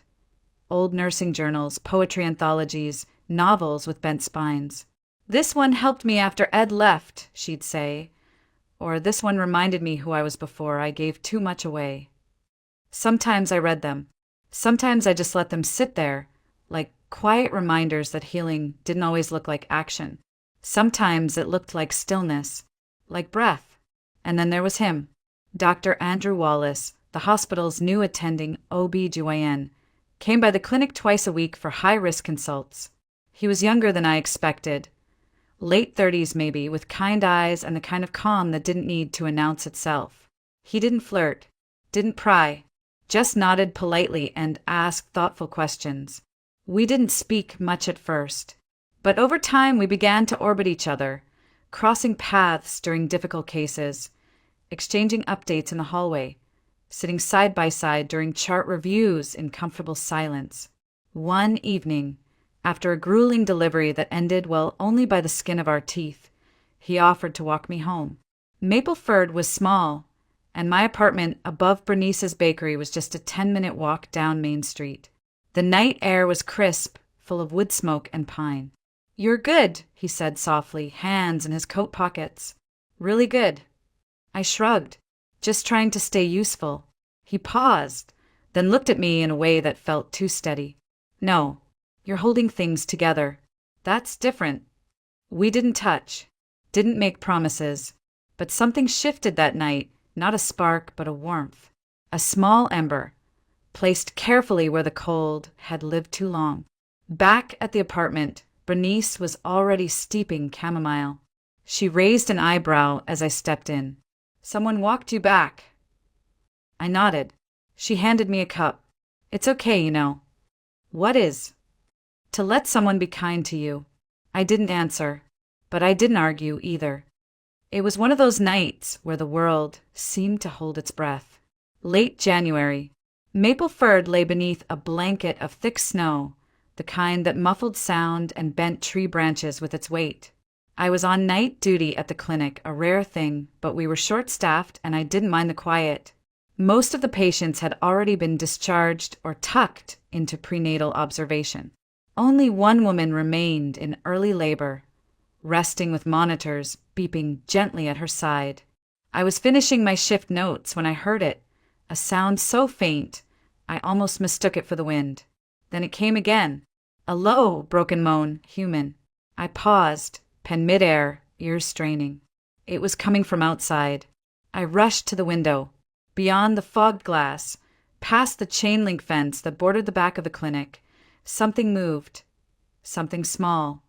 [SPEAKER 1] old nursing journals, poetry anthologies, novels with bent spines. "This one helped me after Ed left," she'd say. Or, "This one reminded me who I was before I gave too much away." Sometimes I read them. Sometimes I just let them sit there, like quiet reminders that healing didn't always look like action. Sometimes it looked like stillness, like breath. And then there was him, Dr. Andrew Wallace, the hospital's new attending OB-GYN, came by the clinic twice a week for high-risk consults. He was younger than I expected, late 30s maybe, with kind eyes and the kind of calm that didn't need to announce itself. He didn't flirt, didn't pry, just nodded politely and asked thoughtful questions. We didn't speak much at first, but over time we began to orbit each other, crossing paths during difficult cases, exchanging updates in the hallway. sitting side by side during chart reviews in comfortable silence. One evening, after a grueling delivery that ended, well, only by the skin of our teeth, he offered to walk me home. Mapleford was small, and my apartment above Bernice's bakery was just a 10-minute walk down Main Street. The night air was crisp, full of wood smoke and pine. "You're good," he said softly, hands in his coat pockets. "Really good." I shrugged, just trying to stay useful. He paused, then looked at me in a way that felt too steady. "No, you're holding things together. That's different." We didn't touch, didn't make promises, but something shifted that night, not a spark, but a warmth. A small ember, placed carefully where the cold had lived too long. Back at the apartment, Bernice was already steeping chamomile. She raised an eyebrow as I stepped in. "Someone walked you back." I nodded. She handed me a cup. "It's okay, you know." "What is?" "To let someone be kind to you." I didn't answer, but I didn't argue either. It was one of those nights where the world seemed to hold its breath. Late January. Mapleford lay beneath a blanket of thick snow, the kind that muffled sound and bent tree branches with its weight. I was on night duty at the clinic, a rare thing, but we were short-staffed and I didn't mind the quiet. Most of the patients had already been discharged or tucked into prenatal observation. Only one woman remained in early labor, resting with monitors beeping gently at her side. I was finishing my shift notes when I heard it, a sound so faint I almost mistook it for the wind. Then it came again, a low, broken moan, human. I paused, pen midair, ears straining. It was coming from outside. I rushed to the window. Beyond the fogged glass, past the chain-link fence that bordered the back of the clinic, something moved. Something small,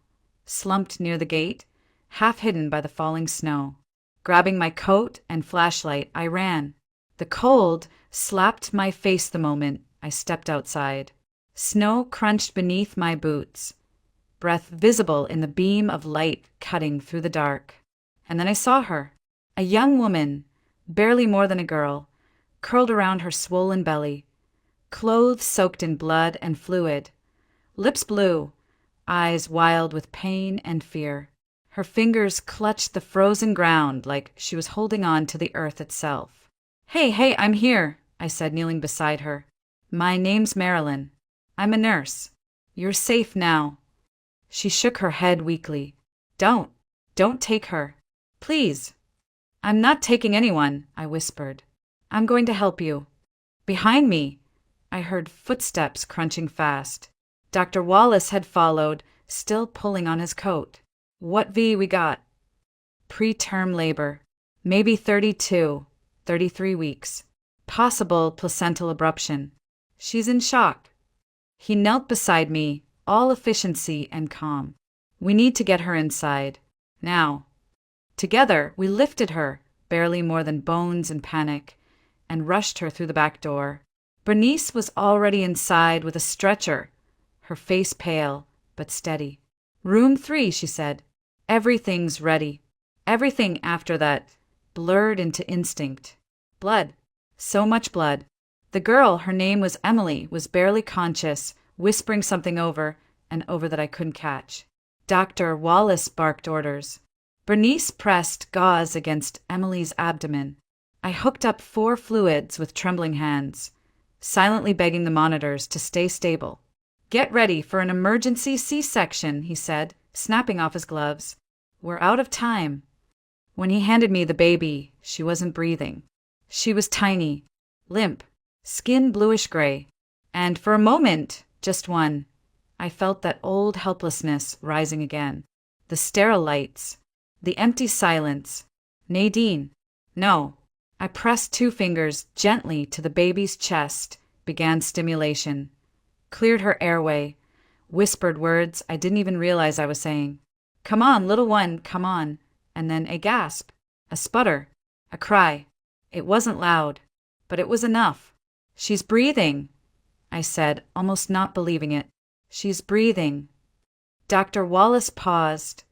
[SPEAKER 1] slumped near the gate, half hidden by the falling snow. Grabbing my coat and flashlight, I ran. The cold slapped my face the moment I stepped outside. Snow crunched beneath my boots, breath visible in the beam of light cutting through the dark. And then I saw her, a young woman, barely more than a girl, curled around her swollen belly, clothes soaked in blood and fluid, lips blue, eyes wild with pain and fear. Her fingers clutched the frozen ground like she was holding on to the earth itself. Hey, I'm here," I said, kneeling beside her. "My name's Marilyn. I'm a nurse. You're safe now." She shook her head weakly. Don't take her. Please." "I'm not taking anyone," I whispered. "I'm going to help you." Behind me, I heard footsteps crunching fast. Dr. Wallace had followed, still pulling on his coat. "What V we got?" "Preterm labor. Maybe 32, 33 weeks. Possible placental abruption. She's in shock." He knelt beside me, all efficiency and calm. "We need to get her inside. Now." Together, we lifted her, barely more than bones in panic, and rushed her through the back door. Bernice was already inside with a stretcher, her face pale, but steady. "Room 3, she said. "Everything's ready." Everything after that blurred into instinct. Blood. So much blood. The girl, her name was Emily, was barely conscious, whispering something over and over that I couldn't catch. Dr. Wallace barked orders. Bernice pressed gauze against Emily's abdomen. I hooked up 4 fluids with trembling hands, silently begging the monitors to stay stable. "Get ready for an emergency C-section," he said, snapping off his gloves. "We're out of time." When he handed me the baby, she wasn't breathing. She was tiny, limp, skin bluish-gray, and for a moment, just one, I felt that old helplessness rising again. The sterile lights, the empty silence. "Nadine." "No." I pressed 2 fingers gently to the baby's chest, began stimulation, cleared her airway, whispered words I didn't even realize I was saying. "Come on, little one, come on." And then a gasp, a sputter, a cry. It wasn't loud, but it was enough. "She's breathing," I said, almost not believing it. "She's breathing." Dr. Wallace paused,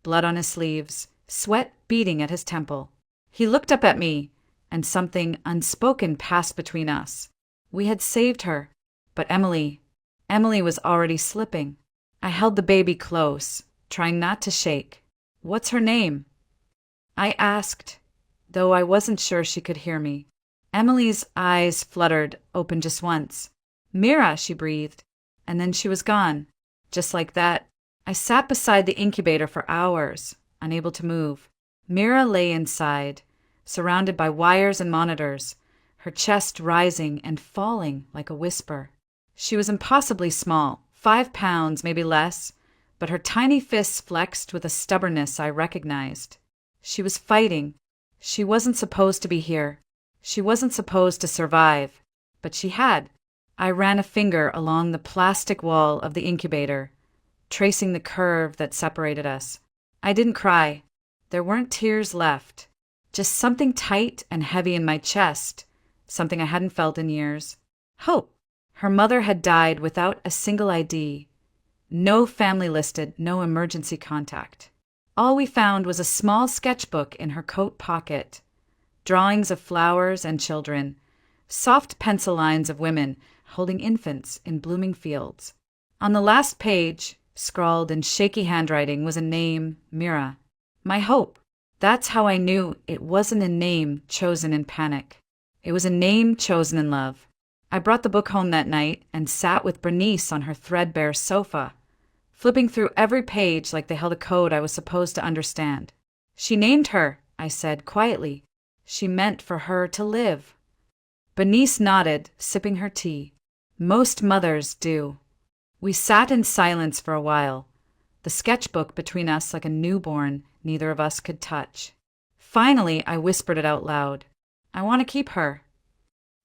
[SPEAKER 1] blood on his sleeves, sweat beading at his temple. He looked up at me, and something unspoken passed between us. We had saved her, but Emily was already slipping. I held the baby close, trying not to shake. "What's her name?" I asked, though I wasn't sure she could hear me. Emily's eyes fluttered open just once. "Mira," she breathed, and then she was gone. Just like that. I sat beside the incubator for hours, unable to move. Mira lay inside, surrounded by wires and monitors, her chest rising and falling like a whisper. She was impossibly small, 5 pounds, maybe less, but her tiny fists flexed with a stubbornness I recognized. She was fighting. She wasn't supposed to be here. She wasn't supposed to survive, but she had. I ran a finger along the plastic wall of the incubator, tracing the curve that separated us. I didn't cry. There weren't tears left. Just something tight and heavy in my chest, something I hadn't felt in years. Hope. Her mother had died without a single ID. No family listed, no emergency contact. All we found was a small sketchbook in her coat pocket. Drawings of flowers and children. Soft pencil lines of women holding infants in blooming fields. On the last page, scrawled in shaky handwriting, was a name, Mira. My hope. That's how I knew it wasn't a name chosen in panic. It was a name chosen in love. I brought the book home that night and sat with Bernice on her threadbare sofa, flipping through every page like they held a code I was supposed to understand. "She named her," I said quietly. "She meant for her to live." Bernice nodded, sipping her tea. Most mothers do. We sat in silence for a while, the sketchbook between us like a newborn neither of us could touch. Finally, I whispered it out loud. "I want to keep her."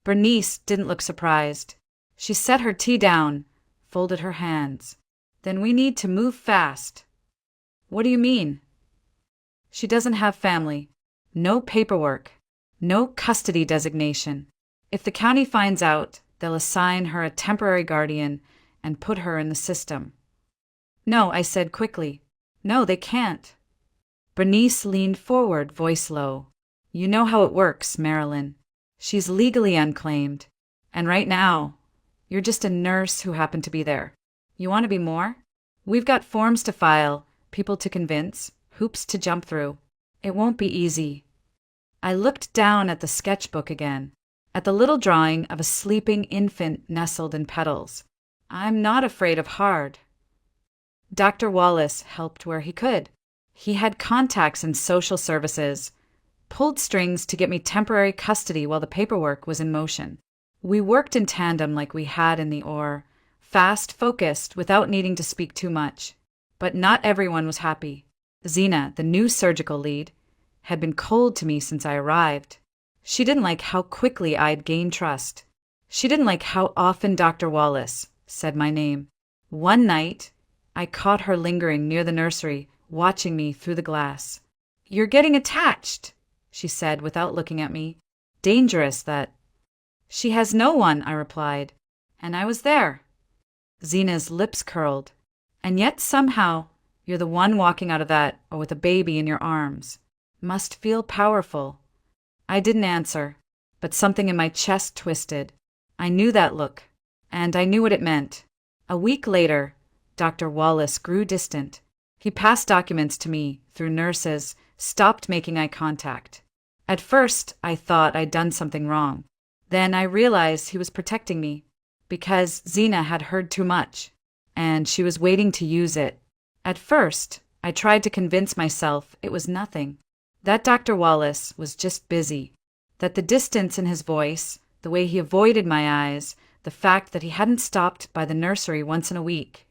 [SPEAKER 1] Bernice didn't look surprised. She set her tea down, folded her hands. "Then we need to move fast." "What do you mean?" "She doesn't have family. No paperwork. No custody designation. If the county finds out, they'll assign her a temporary guardian and put her in the system." "No," I said quickly. "No, they can't." Bernice leaned forward, voice low. "You know how it works, Marilyn. She's legally unclaimed. And right now, you're just a nurse who happened to be there. You want to be more? We've got forms to file, people to convince, hoops to jump through. It won't be easy." I looked down at the sketchbook again, at the little drawing of a sleeping infant nestled in petals. I'm not afraid of hard. Dr. Wallace helped where he could. He had contacts in social services, pulled strings to get me temporary custody while the paperwork was in motion. We worked in tandem like we had in the OR, fast, focused, without needing to speak too much. But not everyone was happy. Zena, the new surgical lead, had been cold to me since I arrived. She didn't like how quickly I'd gained trust. She didn't like how often Dr. Wallace said my name. One night, I caught her lingering near the nursery, watching me through the glass. "You're getting attached," she said without looking at me. "Dangerous, that." "She has no one," I replied, and I was there. Zena's lips curled. "And yet somehow, you're the one walking out of that, or with a baby in your arms. Must feel powerful." I didn't answer, but something in my chest twisted. I knew that look, and I knew what it meant. A week later, Dr. Wallace grew distant. He passed documents to me through nurses, stopped making eye contact. At first, I thought I'd done something wrong. Then I realized he was protecting me, because Zena had heard too much, and she was waiting to use it. At first, I tried to convince myself it was nothing, that Dr. Wallace was just busy, that the distance in his voice, the way he avoided my eyes, the fact that he hadn't stopped by the nursery once in a week,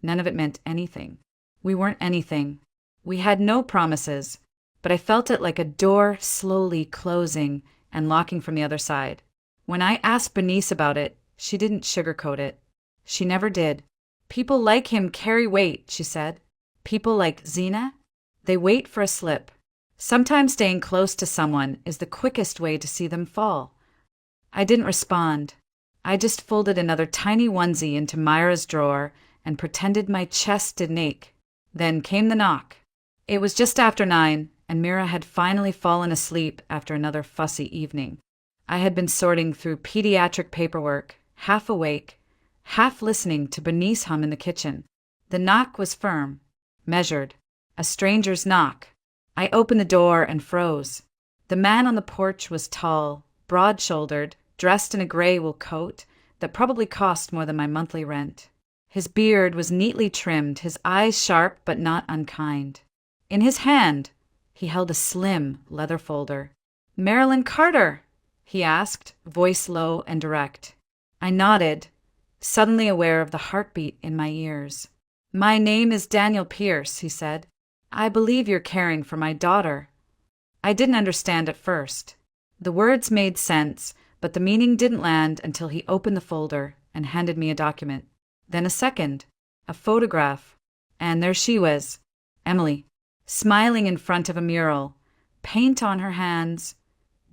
[SPEAKER 1] none of it meant anything. We weren't anything. We had no promises, but I felt it like a door slowly closing and locking from the other side. When I asked Bernice about it, she didn't sugarcoat it. She never did. "People like him carry weight," she said. "People like Zena, they wait for a slip. Sometimes staying close to someone is the quickest way to see them fall." I didn't respond. I just folded another tiny onesie into Myra's drawer and pretended my chest didn't ache. Then came the knock. It was just after 9, and Mira had finally fallen asleep after another fussy evening. I had been sorting through pediatric paperwork, half awake, half listening to Bernice hum in the kitchen. The knock was firm, measured, a stranger's knock. I opened the door and froze. The man on the porch was tall, broad-shouldered, dressed in a gray wool coat that probably cost more than my monthly rent. His beard was neatly trimmed, his eyes sharp but not unkind. In his hand, he held a slim leather folder. "Marilyn Carter?" he asked, voice low and direct. I nodded, suddenly aware of the heartbeat in my ears. "My name is Daniel Pierce," he said. "I believe you're caring for my daughter." I didn't understand at first. The words made sense, but the meaning didn't land until he opened the folder and handed me a document. Then a second, a photograph, and there she was, Emily, smiling in front of a mural, paint on her hands,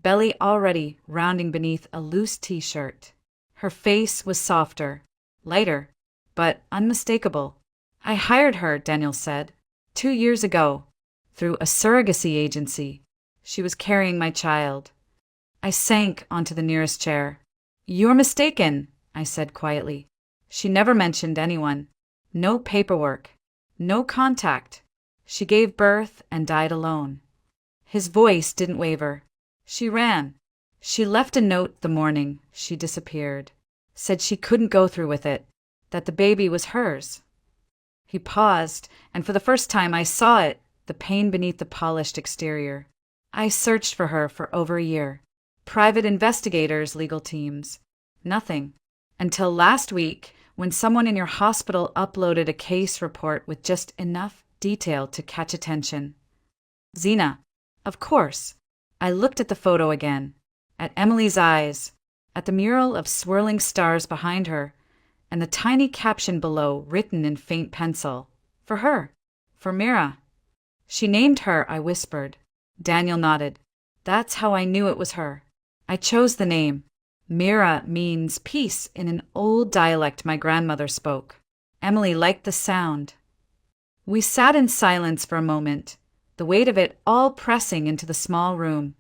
[SPEAKER 1] belly already rounding beneath a loose t-shirt. Her face was softer, lighter, but unmistakable. "I hired her," Daniel said, 2 years ago, through a surrogacy agency. She was carrying my child. I sank onto the nearest chair. "You're mistaken," I said quietly. "She never mentioned anyone. No paperwork. No contact. She gave birth and died alone." His voice didn't waver. "She ran. She left a note the morning she disappeared. Said she couldn't go through with it, that the baby was hers." He paused, and for the first time I saw it, the pain beneath the polished exterior. "I searched for her for over a year. Private investigators, legal teams. Nothing. Until last week, when someone in your hospital uploaded a case report with just enough detail to catch attention." Zena. Of course. I looked at the photo again, at Emily's eyes, at the mural of swirling stars behind her, and the tiny caption below written in faint pencil. "For her. For Mira." "She named her," I whispered. Daniel nodded. "That's how I knew it was her. I chose the name. Mira means peace in an old dialect my grandmother spoke. Emily liked the sound." We sat in silence for a moment, the weight of it all pressing into the small room,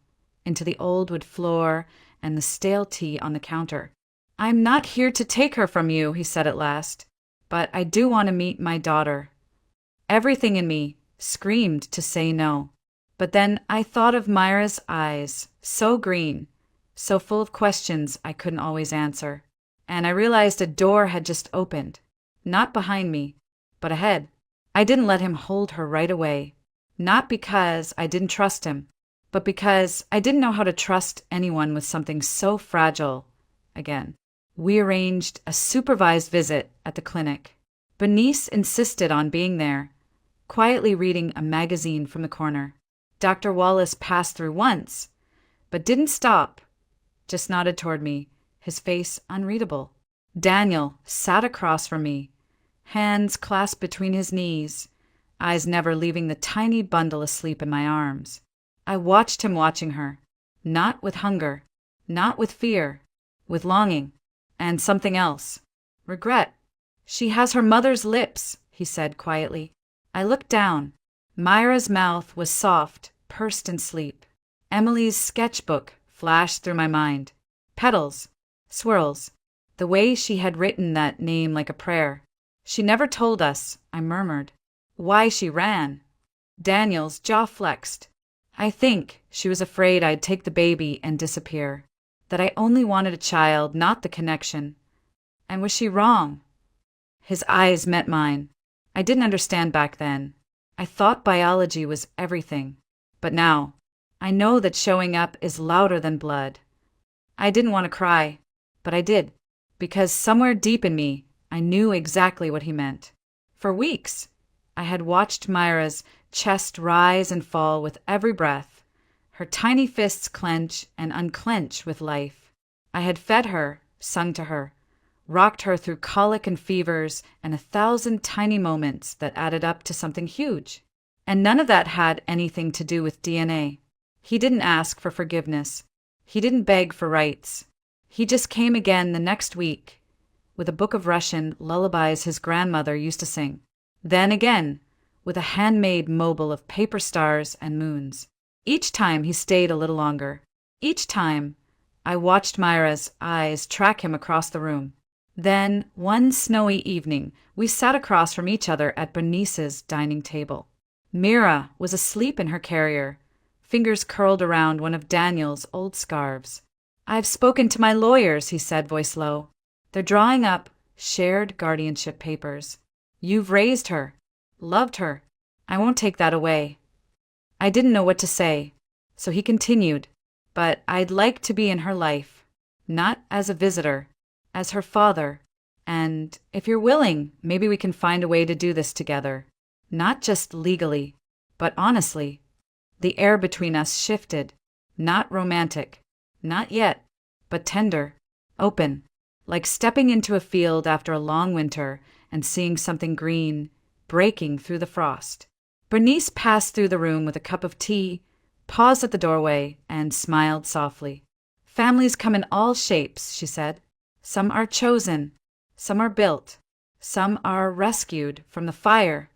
[SPEAKER 1] into the old wood floor and the stale tea on the counter. "I'm not here to take her from you," he said at last, "but I do want to meet my daughter." Everything in me screamed to say no. But then I thought of Myra's eyes, so green, so full of questions I couldn't always answer. And I realized a door had just opened, not behind me, but ahead. I didn't let him hold her right away, not because I didn't trust him, but because I didn't know how to trust anyone with something so fragile again. We arranged a supervised visit at the clinic. Bernice insisted on being there, quietly reading a magazine from the corner. Dr. Wallace passed through once, but didn't stop, just nodded toward me, his face unreadable. Daniel sat across from me, hands clasped between his knees, eyes never leaving the tiny bundle asleep in my arms. I watched him watching her, not with hunger, not with fear, with longing, and something else. Regret. "She has her mother's lips," he said quietly. I looked down. Myra's mouth was soft, pursed in sleep. Emily's sketchbook flashed through my mind. Petals, swirls, the way she had written that name like a prayer. "She never told us," I murmured, "why she ran." Daniel's jaw flexed. "I think she was afraid I'd take the baby and disappear, that I only wanted a child, not the connection. And was she wrong?" His eyes met mine. I didn't understand back then. I thought biology was everything. But now, I know that showing up is louder than blood. I didn't want to cry, but I did, because somewhere deep in me, I knew exactly what he meant. For weeks, I had watched Myra's chest rise and fall with every breath, her tiny fists clench and unclench with life. I had fed her, sung to her, rocked her through colic and fevers and 1,000 tiny moments that added up to something huge. And none of that had anything to do with DNA. He didn't ask for forgiveness. He didn't beg for rights. He just came again the next week with a book of Russian lullabies his grandmother used to sing. Then again, with a handmade mobile of paper stars and moons. Each time he stayed a little longer. Each time I watched Myra's eyes track him across the room. Then, one snowy evening, we sat across from each other at Bernice's dining table. Myra was asleep in her carrier, fingers curled around one of Daniel's old scarves. "I've spoken to my lawyers," he said, voice low. "They're drawing up shared guardianship papers. You've raised her, loved her. I won't take that away." I didn't know what to say, so he continued, "But I'd like to be in her life, not as a visitor, as her father, and if you're willing, maybe we can find a way to do this together. Not just legally, but honestly." The air between us shifted, not romantic, not yet, but tender, open, like stepping into a field after a long winter and seeing something green breaking through the frost. Bernice passed through the room with a cup of tea, paused at the doorway, and smiled softly. "Families come in all shapes," she said. "Some are chosen, some are built, some are rescued from the fire."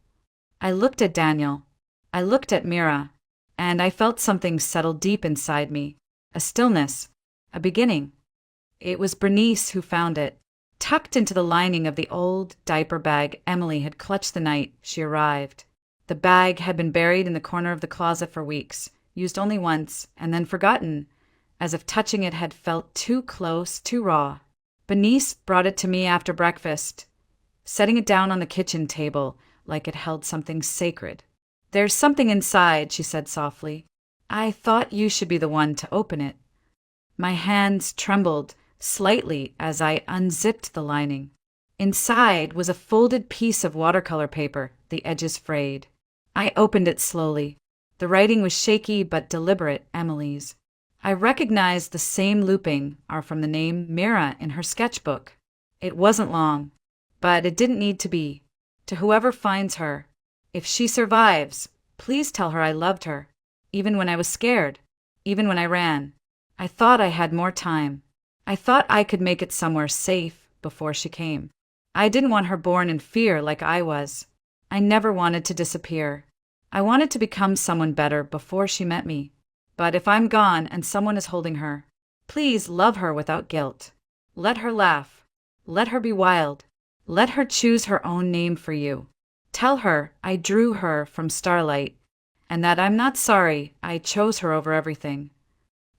[SPEAKER 1] I looked at Daniel. I looked at Myra, and I felt something settle deep inside me, a stillness, a beginning. It was Bernice who found it, tucked into the lining of the old diaper bag Emily had clutched the night she arrived. The bag had been buried in the corner of the closet for weeks, used only once, and then forgotten, as if touching it had felt too close, too raw. Bernice brought it to me after breakfast, setting it down on the kitchen table like it held something sacred. "There's something inside," she said softly. "I thought you should be the one to open it." My hands trembled slightly as I unzipped the lining. Inside was a folded piece of watercolor paper, the edges frayed. I opened it slowly. The writing was shaky but deliberate, Emily's. I recognized the same looping are from the name Myra in her sketchbook. It wasn't long, but it didn't need to be. To whoever finds her, if she survives, please tell her I loved her, even when I was scared, even when I ran. I thought I had more time. I thought I could make it somewhere safe before she came. I didn't want her born in fear like I was. I never wanted to disappear. I wanted to become someone better before she met me. But if I'm gone and someone is holding her, please love her without guilt. Let her laugh. Let her be wild. Let her choose her own name for you. Tell her I drew her from starlight, and that I'm not sorry I chose her over everything.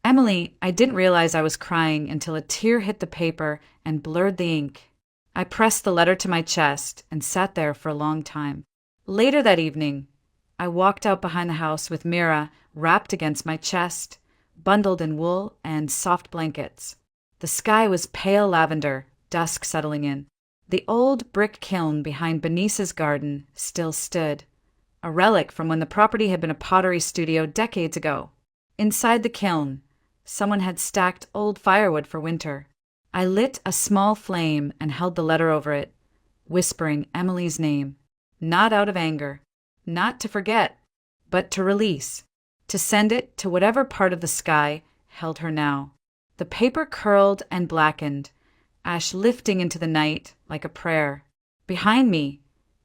[SPEAKER 1] Emily, I didn't realize I was crying until a tear hit the paper and blurred the ink. I pressed the letter to my chest and sat there for a long time. Later that evening, I walked out behind the house with Myra wrapped against my chest, bundled in wool and soft blankets. The sky was pale lavender, dusk settling in. The old brick kiln behind Bernice's garden still stood, a relic from when the property had been a pottery studio decades ago. Inside the kiln, someone had stacked old firewood for winter. I lit a small flame and held the letter over it, whispering Emily's name, not out of anger, not to forget, but to release, to send it to whatever part of the sky held her now. The paper curled and blackened, ash lifting into the night like a prayer. Behind me,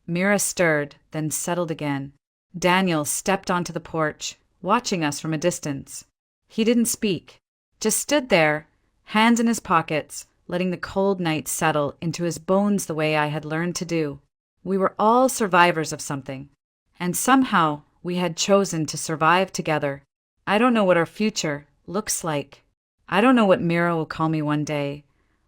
[SPEAKER 1] Myra stirred, then settled again. Daniel stepped onto the porch, watching us from a distance. He didn't speak, just stood there, hands in his pockets, letting the cold night settle into his bones the way I had learned to do. We were all survivors of something, and somehow we had chosen to survive together. I don't know what our future looks like. I don't know what Myra will call me one day,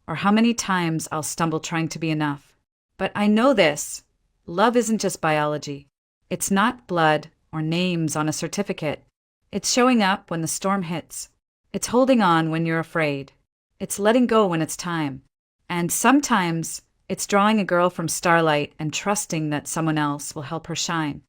[SPEAKER 1] or how many times I'll stumble trying to be enough. But I know this. Love isn't just biology. It's not blood or names on a certificate. It's showing up when the storm hits. It's holding on when you're afraid. It's letting go when it's time. And sometimes it's drawing a girl from starlight and trusting that someone else will help her shine.